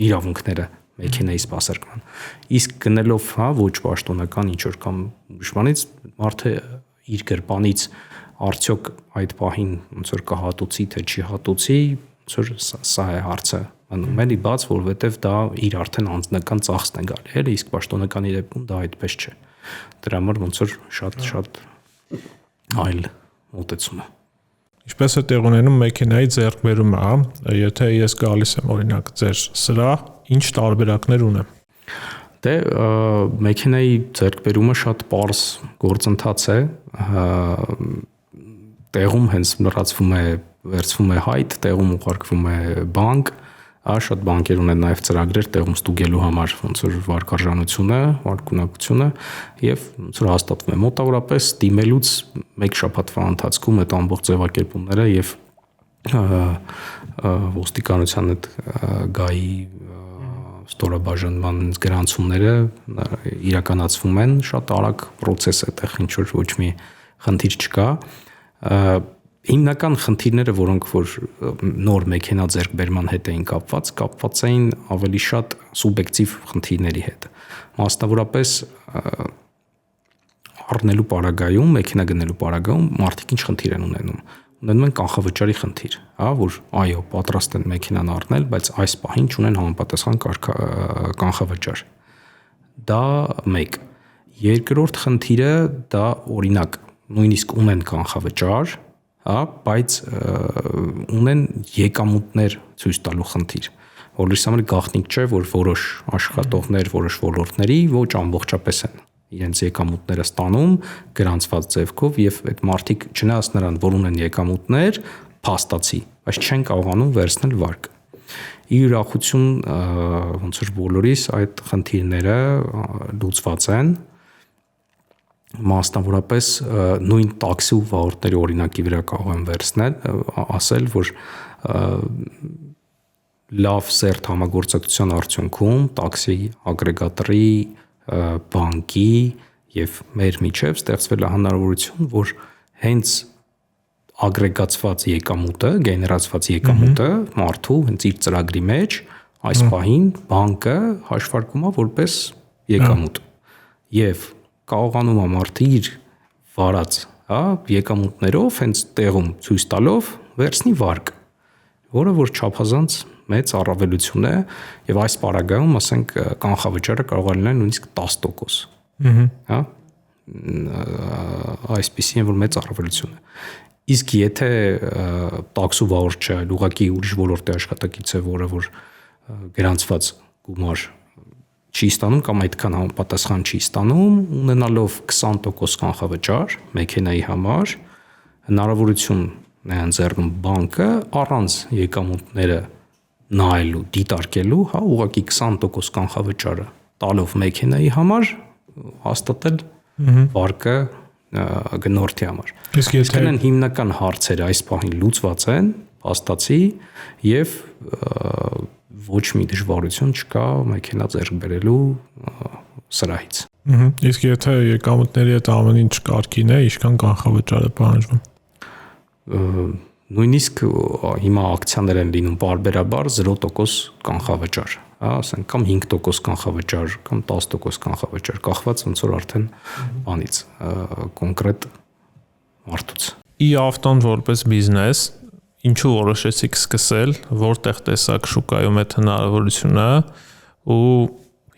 իրավունքները մեքենայի սպասարկման։ Իսկ գնելով ոչ պաշտոնական ինչ որ կամ ուրիշ բանից մարդը իր գրպանից արդյոք այդ պահին ոնց որ կհատուցի թե չի հատուցի, ոնց որ սա է հարցը մնում էլի բաց, որովհետև դա իր արդեն անձնական ծախսն է գալի, էլի, իսկ պաշտոնականի դեպքում դա այդպես չէ։ Դրա համար ոնց որ շատ այլ մոտեցում է։ Ինչպես է տեղ ունենում մեքենայի ձեռքբերումը, եթե ես գալիս եմ օրինակ ձեր սրահ, ինչ տարբերակներ ունեմ։ Դե մեքենայի ձեռքբերումը շատ պարզ գործընթաց է, տեղում հենց լրացվում է, վերցվում է հայտ, տեղում ուղարկվում է բանկ, շատ բանկեր ունեն նաև ծրագրեր տեղում ստուգելու համար ոնց որ վարկարժանությունը, վարկունակությունը եւ ոնց որ հաստատվում է մոտավորապես դիմելուց 1 շաբաթվա ընթացքում այդ ամբողջ ձևակերպումները եւ ոստիկանության այդ գայի ստորաբաժանման գրանցումները իրականացվում են, շատ արագ process է, այդտեղ ինչ որ ոչ մի խնդիր չկա։ Հիմնական խնդիրները, որոնք որ նոր մեքենա ձեռքբերման հետ էին կապված էին ավելի շատ սուբյեկտիվ խնդիրների հետ։ Մասնավորապես առնելու պարագայում, մեքենա գնելու պարագայում մարդիկ ինչ խնդիր են ունենում։ Ունենում են կանխավճարի խնդիր, որ այո, պատրաստ են մեքենան առնել, բայց այս պահին չունեն համապատասխան կանխավճար։ Դա մեկ։ Երկրորդ խնդիրը դա օրինակ նույնիսկ ունեն կանխավճար, բայց ունեն եկամուտներ ցույց տալու խնդիր, որ լույս համար գաղտնիք չէ, որ որոշ աշխատողներ, որոշ ոլորտների ոչ ամբողջապես են իրենց եկամուտները ստանում գրանցված ձևքով եւ այդ մարդիկ չնայած նրան, որ ունեն եկամուտներ, փաստացի, բայց չեն կարողանում վերցնել վարկ։ Ի ուրախություն ոնց որ բոլորիս այդ խնդիրները լուծված են, մասնավորապես նույն տաքսի ու վարորդների օրինակի վրա կարող եմ ասել, որ լավ սերտ համագործակցության արդյունքում տաքսի ագրեգատորի, բանկի եւ մեր միջև ստեղծվել է հնարավորություն, որ հենց ագրեգացված եկամուտը, գեներացված եկամուտը մարդու հենց իր ծրագրի մեջ այս պահին բանկը հաշվարկում է որպես եկամուտ եւ կարողանում է մարդը իր վարած, եկամուտներով հենց տեղում ցույց տալով վերցնի վարկ, որը որ չափազանց մեծ առավելություն է եւ այս պարագայում, ասենք, կանխավճարը կարող է լինել նույնիսկ 10%, այսպիսի որ մեծ առավելություն է։ Իսկ եթե տաքսու վարորդը ուղղակի ուրիշ ոլորտի աշխատակից է, որը որ գրանցված գումար չի ստանում կամ այդքան համապատասխան չի ստանում, ունենալով 20% կանխավճար մեքենայի համար, հնարավորություն է ընձեռնում բանկը առանց եկամուտները նայելու, դիտարկելու, հա, ուղղակի 20% կանխավճարը տալով մեքենայի համար հաստատել վարկը գնորդի համար։ Իսկ եթե Այսինքն հիմնական հարցերը այս պահին լուծված են, փաստացի եւ ոչ մի դժվարություն չկա մեքենա ձեռք բերելու սրահից։ Իսկ եթե եկամուտների հետ ամեն ինչ կարգին է, ինչքան կանխավճար է պահանջվում։ Նույնիսկ հիմա ակցիաներ են լինում բարբերաբար 0% կանխավճար, հա, ասենք կամ 5% կանխավճար, կամ 10% կանխավճար, կախված ոնց որ արդեն բանից, կոնկրետ մարդուց։ Ավտոն որպես բիզնես, ինչու որոշեցիք սկսել, որտեղ տեսակ շուկայում այդ հնարավորությունը ու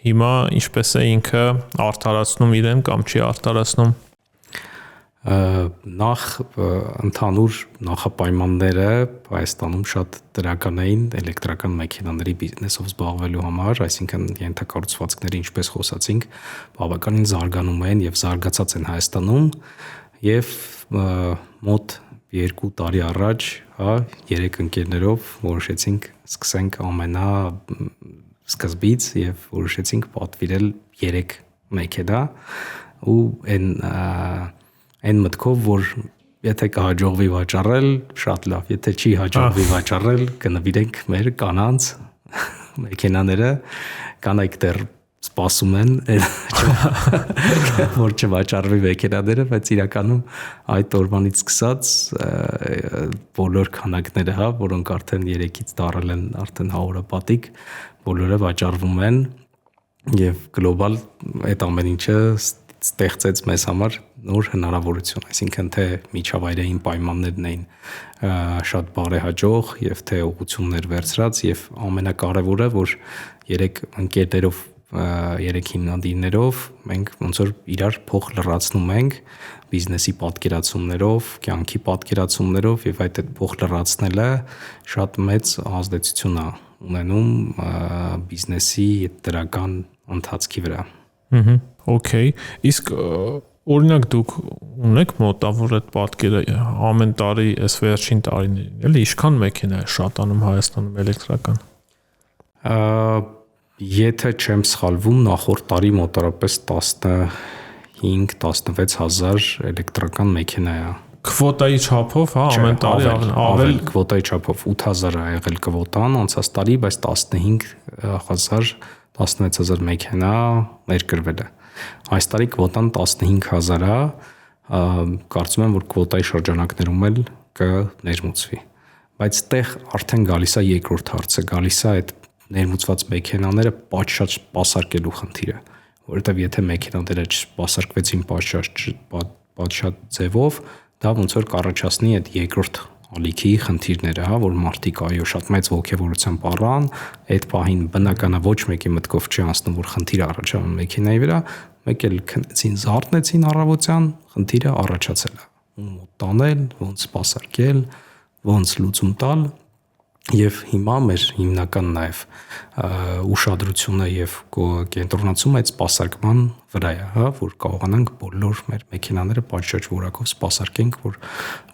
հիմա ինչպես է ինքը արդարացնում իրեն կամ չի արդարացնում։ Նախ ընդհանուր նախապայմանները Հայաստանում շատ դրական էին էլեկտրական մեքենաների բիզնեսով զբաղվելու համար, այսինքն ենթակառուցվածքները, ինչպես խոսացինք, բավականին զարգանում են եւ զարգացած են Հայաստանում եւ մոտ 2 տարի առաջ, հա, 3 ընկերներով որոշեցինք սկսենք սկզբից եւ որոշեցինք պատվիրել 3 մեքենա ու այն մտքով, որ եթե կհաջողվի վաճառել, շատ լավ, եթե չի հաջողվի վաճառել, կնվիրենք մեր կանանց մեքենաները, կանայք դեռ սպասում են, որ չվաճառվի մեքենաները, բայց իրականում այդ օրվանից սկսած բոլոր քանակները, հա, որոնք արդեն 3-ից դարել են արդեն հավորապատիկ, բոլորը վաճառվում են եւ գլոբալ այդ ամեն ինչը ստեղծեց մեզ համար նոր հնարավորություն, այսինքն թե միջավայրային պայմաններն էին շատ բարեհաջող եւ թե ուղղություններ վերցրած եւ ամենակարևորը, որ 3 ընկերներով, 3 հիմնադիրներով մենք ոնց որ իրար փող լրացնում ենք բիզնեսի պատկերացումներով, կյանքի պատկերացումներով եւ այդ փող լրացնելը շատ մեծ ազդեցություն է ունենում բիզնեսի դրական ընթացքի վրա։ Okay, իսկ օրինակ դուք ունեք մոտավոր այդ պատկերը ամեն տարի այս վերջին տարիներին, էլի ինչքան մեքենա է շատանում Հայաստանում էլեկտրական։ Եթե չեմ սխալվում, նախորդ տարի մոտավորապես 15-16 հազար էլեկտրական մեքենա է։ Քվոտայի չափով, հա, ամեն տարի ավել քվոտայի չափով 8000 է եղել քվոտան անցած տարի, բայց 16000 մեքենա ներկրվել է։ Այս տարի քվոտան 15000 է, կարծում եմ, որ քվոտայի շրջանակներում էլ կներմուծվի։ Բայց այդտեղ արդեն գալիս է երկրորդ հարցը, գալիս է այդ ներմուծված մեքենաները պատշաճ սպասարկելու խնդիրը, որովհետև եթե մեքենաները չսպասարկվեցին պատշաճ ձևով, դա ոնց որ կառաջացնի այդ երկրորդ ալիքի խնդիրները, հա, որ մարդիկ այո շատ մեծ ողջավորությամբ առան, այդ պահին բնականա ոչ մեկի մտքով չի անցնում, որ խնդիր առաջանում մեքենայի վրա, մեկ էլ քնեցին, զարթնեցին առավոտյան, խնդիրը առաջացել է։ Ում տանել, ոնց սպասարկել, ոնց լուծում տալ, եւ հիմա մեր հիմնական նաեւ ուշադրությունը եւ կենտրոնացումը այդ սպասարկման վրա է, հա, որ կարողանանք բոլոր մեր մեքենաները պատշաճ որակով սպասարկենք,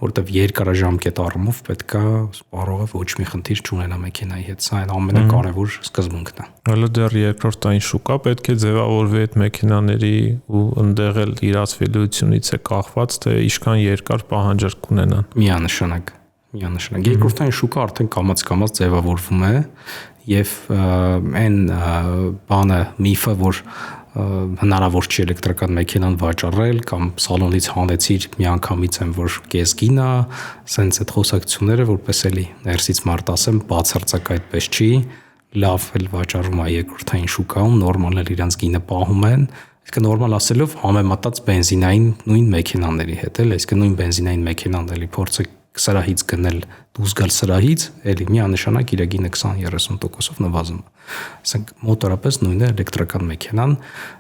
որտեվ երկարաժամկետ առումով պետքա սպառողը ոչ մի խնդիր չունենա մեքենայի հետ, սա այն ամենակարևոր սկզբունքն է։ Հələ դեռ երկրորդային շուկա պետք է ձևավորվի այդ մեքենաների ու ընդեղ էլ իրացվելիությունից է կախված, թե ինչքան երկար պահանջարկ կունենան։ Միանշանակ երկրորդային շուկա արդեն կամաց-կամաց ձևավորվում է եւ այն բանը միֆը, որ հնարավոր չի էլեկտրական մեքենան վաճառել կամ սալոնից հանեցիր միանգամից եմ որ կեսգին է, սենց այդ խոսակցությունները որպես էլի ներսից մարդ ասեմ, բացարձակ այդպես չի, լավ էլ վաճառվում է երկրորդային շուկայում, նորմալ էլ իրանց գինը պահում են, իսկ նորմալ ասելով համեմատած բենզինային նույն մեքենաների հետ, էլ այսինքն նույն բենզինային մեքենան էլի փորձը սրահից գնել, դուրս գալ սրահից, էլի միանշանակ իր գինը 20-30%-ով նվազում է։ Ասենք մոտորապես նույնը էլեկտրական մեքենան,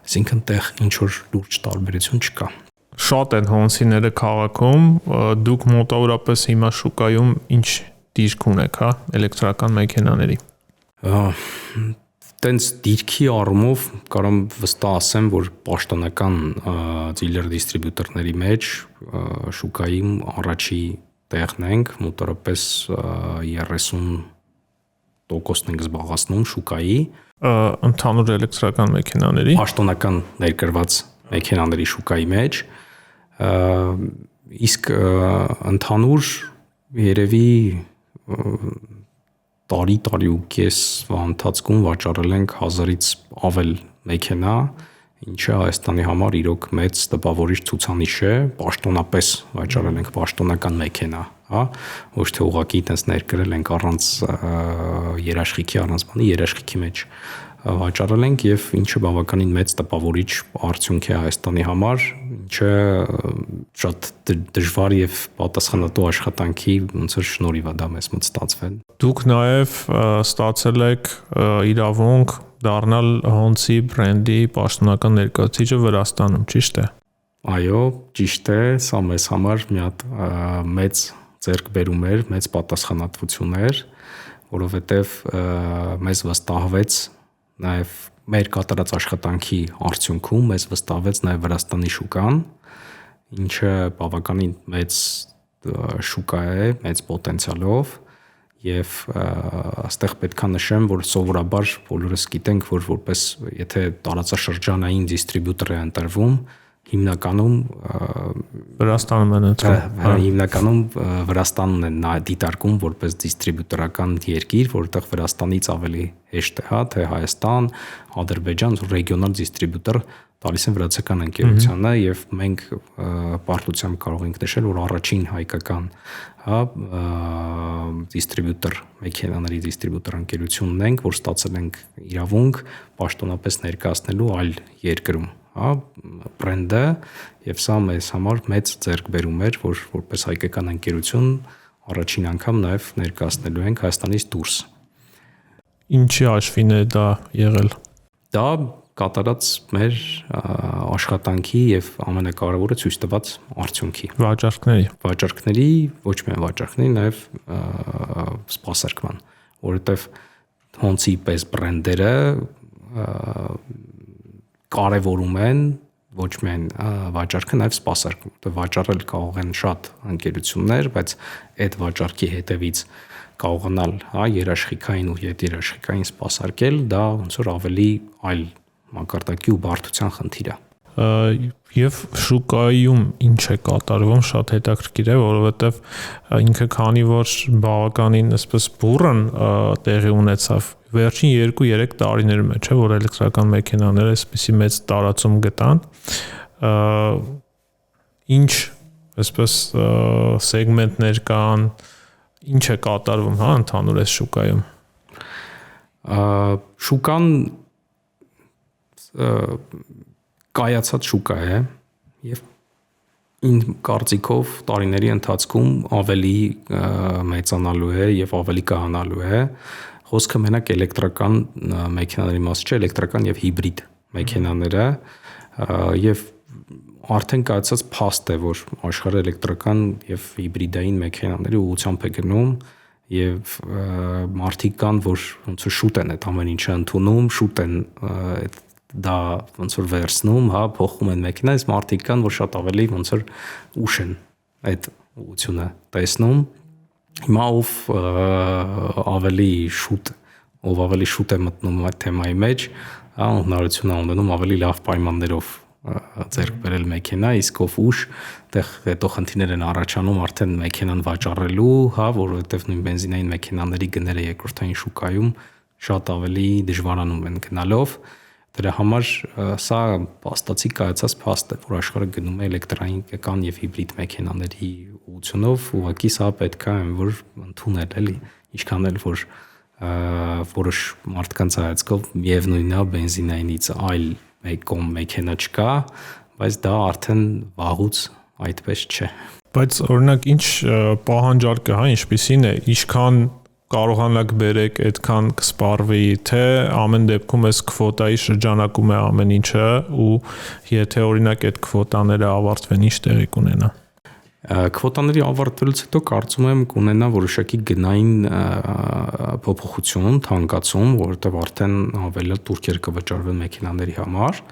այսինքն տեղ ինչ որ լուրջ տարբերություն չկա։ Շատ են հոնսիները քաղաքում, դուք մոտավորապես հիմա շուկայում ինչ դիրք ունեք, հա, էլեկտրական մեքենաների։ Տենց դիրքի առումով կարող եմ վստահ ասեմ, որ պաշտոնական dealer դիստրիբյուտորների մեջ շուկայում առաջի տեղն ենք, մոտավորապես 30%-ն ենք զբաղեցնում շուկայի Ընդհանուր էլեկտրական մեքենաների պաշտոնական ներկրված մեքենաների շուկայի մեջ, իսկ ընդհանուր երևի տարի ու կես ընթացքում վաճառել ենք 1000-ից ավել մեքենա, ինչը Հայաստանի համար իրոք մեծ տպավորիչ ցուցանիշ է, պաշտոնապես վաճառել ենք պաշտոնական մեքենա, հա, ոչ թե ուղղակի այտենց ներկրել ենք առանց երաշխիքի, առանց բանի, երաշխիքի մեջ վաճառել ենք եւ ինչը բավականին մեծ տպավորիչ արդյունք է Հայաստանի համար, ինչը շատ դժվար եւ պատասխանատու աշխատանքի ոնց որ շնորհիվ է դա մեզ մոտ ստացվել։ Դուք նաեւ ստացել եք իրավունք դառնալ Honda բրենդի պաշտոնական ներկայացուցիչը Վրաստանում, ճիշտ է։ Այո, ճիշտ է, սա մեզ համար մի հատ մեծ ձեռքբերում էր, մեծ պատասխանատվություն էր, որովհետեւ մեզ վստահվեց նաև մեր կատարած աշխատանքի արդյունքում մեզ վստահվեց նաև Վրաստանի շուկան, ինչը բավականին մեծ շուկա է, մեծ պոտենցիալով եւ այստեղ պետք է նշեմ, որ սովորաբար բոլորս գիտենք, որ որպես եթե տարածաշրջանային դիստրիբյուտոր է ընտրվում, հիմնականում Վրաստանում են ընտրում։ Հիմնականում Վրաստանն են դիտարկում որպես դիստրիբյուտորական երկիր, որտեղ Վրաստանից ավելի հեշտ է, հա, թե Հայաստան, Ադրբեջան, ռեգիոնալ դիստրիբյուտոր տալիս են վրացական ընկերությանը եւ մենք պարտությամբ կարող ենք նշել, որ առաջին հայկական, հա, դիստրիբյուտոր մեքենաների դիստրիբյուտոր ընկերությունն ենք, որ ստացել ենք իրավունք պաշտոնապես ներկայացնելու այլ երկրում, հա, բրենդը եւ սա մեզ համար մեծ ձեռքբերում էր, որ որպես հայկական ընկերություն առաջին անգամ նաեւ ներկայացնելու ենք Հայաստանից դուրս։ Ինչի հաշվին է դա եղել։ Դա կատարած մեր աշխատանքի եւ ամենակարևորը ցույց տված արդյունքի։ Վաճառքների, ոչ միայն վաճառքների, նաեւ սպասարկման, որովհետեւ Honda-ի պես բրենդերը կարևորում են ոչ միայն վաճառքը, նաև սպասարկում, որտեղ վաճառել կարող են շատ ընկերություններ, բայց այդ վաճառքի հետևից կարողանալ, հա, երաշխիքային ու երաշխիքային սպասարկել, դա ոնց որ ավելի այլ մակարդակի ու բարդության խնդիր է։ Եվ շուկայում ինչ է կատարվում, շատ հետաքրքիր է, որովհետև ինքը քանի որ բավականին այսպես բուրըն տեղի ունեցավ վերջին 2-3 տարիների մեջ, որ էլեկտրական մեքենաները այսպեսի մեծ տարածում գտան, ինչ այսպես սեգմենտներ կան, ինչ է կատարվում, հա, ընդհանուր այս շուկայում։ Շուկան կայացած շուկա է եւ իմ կարծիքով տարիների ընթացքում ավելի մեծանալու է եւ ավելի կայանալու է։ Խոսքը մենակ էլեկտրական մեքենաների մաս չէ, էլեկտրական եւ հիբրիդ մեքենաները եւ արդեն կայացած փաստ է, որ աշխարհը էլեկտրական եւ հիբրիդային մեքենաների ուղղությամբ է գնում եւ մարդիկ կան, որ ոնց որ շուտ են այդ ամեն ինչը ընդունում, շուտ են դա ոնց որ վերցնում, հա, փոխում են մեքենա, իսկ մարդիկ կան, որ շատ ավելի ոնց որ ուշ են այդ ուղղությունը տեսնում։ Հիմա ով ավելի շուտ է մտնում այդ թեմայի մեջ, հա, հնարավորություն է ունենում ավելի լավ պայմաններով ձեռք բերել մեքենա, իսկ ով ուշ, այդտեղ հետո խնդիրներ են առաջանում արդեն մեքենան վաճառելու, հա, որովհետև նույն բենզինային մեքենաների գները երկրորդային շուկայում շատ ավելի դժվարանում են գնալով։ Դրա համար սա փաստացի կայացած փաստ է, որ աշխարհը գնում է էլեկտրական եւ հիբրիդ մեքենաների ուղղությունով, ուղղակի սա պետք է որ ընդունել էլի, ինչքան էլ որ որոշ մարդկանց հայացքով միևնույնն է բենզինայինից այլ մեկում մեքենա չկա, բայց դա արդեն վաղուց այդպես չէ։ Բայց օրինակ ինչ պահանջարկը, հա, ինչպիսին է, ինչքան կարողանաք բերեք այդքան կսպառվի, թե ամեն դեպքում այս քվոտայի շրջանակում է ամեն ինչը ու եթե օրինակ այդ քվոտաները ավարտվեն, ինչ տեղի կունենա։ Քվոտաների ավարտվելուց հետո կարծում եմ կունենա որոշակի գնային փոփոխություն, թանկացում, որովհետև արդեն ավելի տուրքեր կվճարվեն մեքենաների համար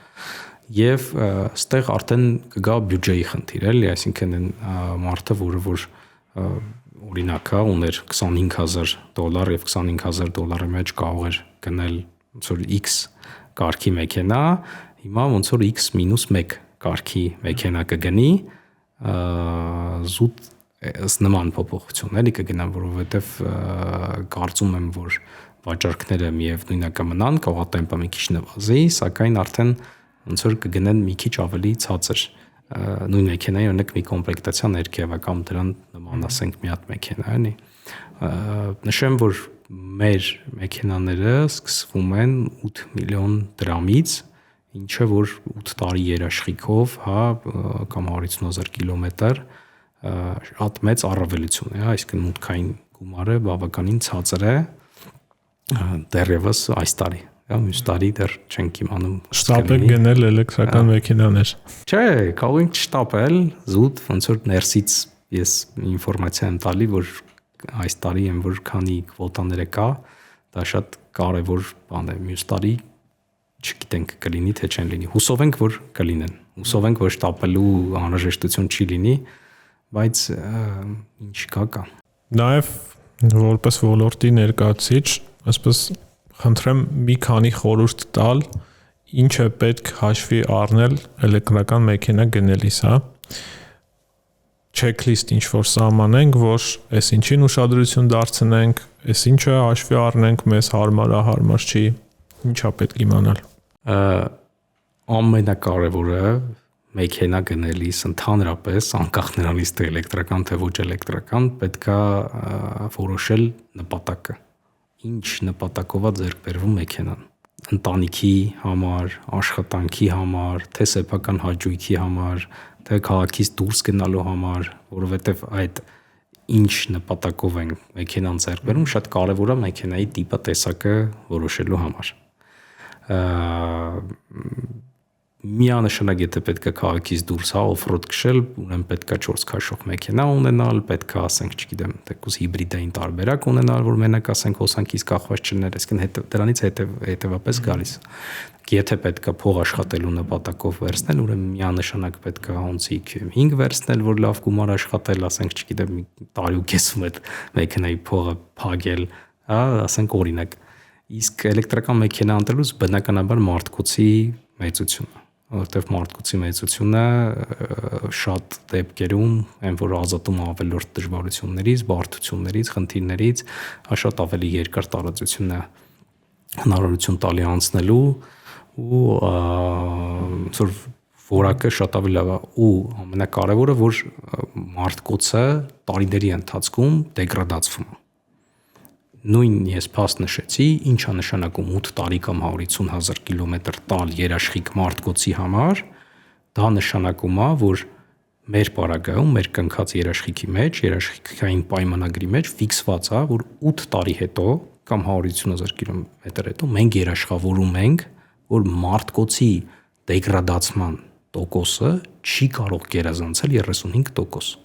եւ այստեղ արդեն կգա բյուջեի խնդիր, էլի, այսինքն այն մարդը, որ օրինակը ուներ $25,000 եւ $25,000 մեջ կարող էր գնել ոնց որ X կարգի մեքենա, հիմա ոնց որ X-1 կարգի մեքենա կգնի, զուտ նման փոփոխություն էլի կգնան, որովհետև կարծում եմ, որ վաճառքները միևնույնը կմնան, կողատեմպը մի քիչ նվազի, սակայն արդեն ոնց որ կգնեն մի քիչ ավելի ցածր նույն մեքենայի օրինակ մի կոմպլեկտացիա ներքևը կամ դրան նման ասենք մի հատ մեքենա էլի։ Նշեմ, որ մեր մեքենաները սկսվում են 8 միլիոն դրամից, ինչը որ 8 տարի երաշխիքով, հա, կամ 150,000 կիլոմետր շատ մեծ առավելություն է, այսինքն մուտքային գումարը բավականին ցածր է դեռևս այս տարի, հա, մյուս տարի դեռ չենք իմանում։ Շտապեք գնել էլեկտրական մեքենաներ։ Չէ, կարող ենք չշտապել, զուտ ոնց որ ներսից ես ինֆորմացիա եմ տալի, որ այս տարի եմ որ քանի քվոտաները կա, դա շատ կարևոր բան է, մյուս տարի չգիտենք կլինի թե չեն լինի։ Հուսով ենք որ կլինեն։ Հուսով ենք որ շտապելու անհրաժեշտություն չի լինի, բայց ինչ կա։ Նաև որպես ոլորտի ներկայացուցիչ, այսպես խնդրեմ մի քանի խորհուրդ տալ, ինչ է պետք հաշվի առնել էլեկտրական մեքենա գնելիս, հա։ Checklist ինչ որ սահմանենք, որ այս ինչին ուշադրություն դարձնենք, այս ինչը հաշվի առնենք, մեզ հարմար է, հարմար չի, ինչա պետք իմանալ։ Ամենակարևորը մեքենա գնելիս ընդհանրապես անկախ նրանից թե էլեկտրական թե ոչ էլեկտրական պետք է որոշել նպատակը։ Ինչ նպատակով է ձեռք բերվում մեքենան։ Ընտանիքի համար, աշխատանքի համար, թե սեփական հաճույքի համար, թե քաղաքից դուրս գնալու համար, որովհետև այդ ինչ նպատակով են մեքենան ձեռք բերում, շատ կարևոր է մեքենայի տիպը, տեսակը որոշելու համար։ Միանշանակ եթե պետք է քաղաքից դուրս հա օֆրոդ քշել, ուրեմն պետք է 4 քաշող մեքենա ունենալ, պետք է ասենք, չգիտեմ, թեկուզ հիբրիդային տարբերակ ունենալ, որ մենակ ասենք հոսանքից կախված չլներ, այսինքն դրանից հետևապես գալիս։ Եթե պետք է փող աշխատելու նպատակով վերցնել, ուրեմն միանշանակ պետք է հոնցի 5 վերցնել, որ լավ գումար աշխատել, ասենք, չգիտեմ, տարի ու կեսում այդ մեքենայի փողը փագել, հա, ասենք օրինակ։ Իսկ էլեկտրական մեքենա ընտրելուց բնականաբար մարդկոցի մեծությունը, որովհետև մարդկոցի մեծությունը շատ դեպքերում այն որ ազատում ավելորդ դժվարություններից, բարդություններից, խնդիրներից, շատ ավելի երկար տարածություն է հնարավորություն տալի անցնելու ու ծոր որակը շատ ավելի լավ է ու ամենակարևորը որ մարդկոցը տարիների ընթացքում դեգրադացվում է։ Նույն ես փաստ նշեցի, ինչա նշանակում 8 տարի կամ 150,000 կիլոմետր տալ երաշխիք մարդկոցի համար, դա նշանակում է, որ մեր պարագայում, մեր կնքած երաշխիքի մեջ, երաշխիքային պայմանագրի մեջ ֆիքսված է, որ 8 տարի հետո կամ 150,000 կիլոմետր հետո մենք երաշխավորում ենք, որ մարդկոցի դեգրադացման տոկոսը չի կարող գերազանցել 35%։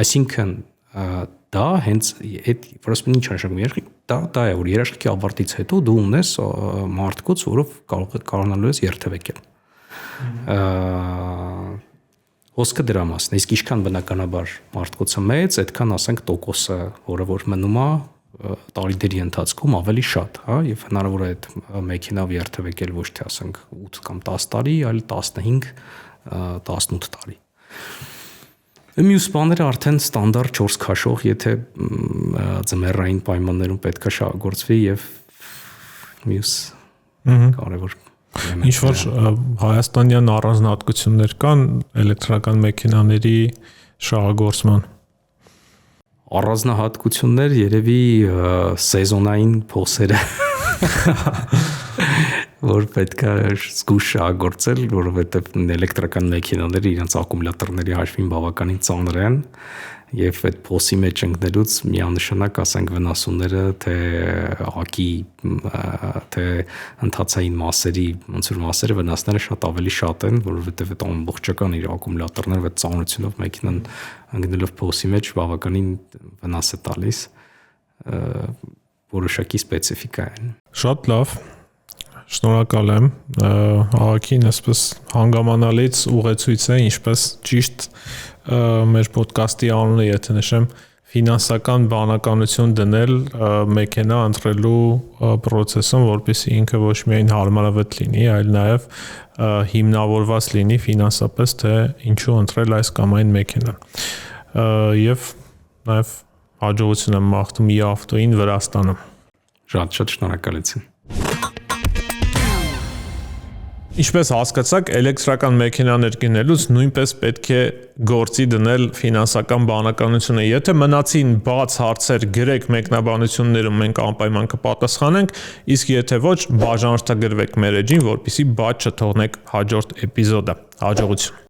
Այսինքն դա հենց այդ որոշ ինչ նշանակում երաշխիք, դա է որ երաշխիքի ավարտից հետո դու ունես մարդկոց, որով կարողանալու ես երթևեկել։ Հոսքը դրա մասն է, իսկ ինչքան բնականաբար մարդկոցը մեծ, այդքան ասենք տոկոսը, որը որ մնում է տարիների ընթացքում ավելի շատ, հա, եւ հնարավոր է այդ մեքենավ երթևեկել ոչ թե ասենք 8 կամ 10 տարի, այլ 15-18 տարի։ Մյուս բաները արդեն ստանդարտ 4 քաշող, եթե ձմեռային պայմաններում պետք է շահագործվի եւ մյուս կարևոր ինչ որ հայաստանյան առանձնահատկություններ կան էլեկտրական մեքենաների շահագործման։ Առանձնահատկություններ երևի սեզոնային փոսերը որ պետք է զգուշ շահագործել, որովհետև էլեկտրական մեքենաները իրենց ակումուլյատորների հաշվին բավականին ծանր են, Եվ այդ փոսի մեջ ընկնելուց միանշանակ ասենք վնասումները թե ակի թե ընթացային մասերի ոնց որ մասերը վնասները ավելի շատ են, որովհետև այդ ամբողջական իր ակումուլյատորները այդ ծանրությունով մեքենան ընկնելով փոսի մեջ բավականին վնաս է տալիս, որոշակի սպეციფიკա են։ Շատ լավ։ Շնորհակալ եմ։ Ահագին այսպես հանգամանալից ուղեցույց է, ինչպես ճիշտ մեր ոդկասթի անունը եթե նշեմ, ֆինանսական բանականություն դնել մեքենա ընտրելու process-ում, որպեսզի ինքը ոչ միայն հարմարավետ լինի, այլ նաև հիմնավորված լինի ֆինանսապես, թե ինչու ընտրել այս կամ այն մեքենան։ Եվ նաև հաջողություն եմ մաղթում e-ավտոին Վրաստանում։ Շատ շնորհակալություն։ Ինչպես հասկացաք, էլեկտրական մեքենաներ գնելուց նույնպես պետք է գործի դնել ֆինանսական բանականությունը։ Եթե մնացին բաց հարցեր, գրեք մեկնաբանություններում, մենք անպայման կպատասխանենք, իսկ եթե ոչ, բաժանորդագրվեք մեր էջին, որպեսզի բաց չթողնեք հաջորդ էպիզոդը։ Հաջողություն։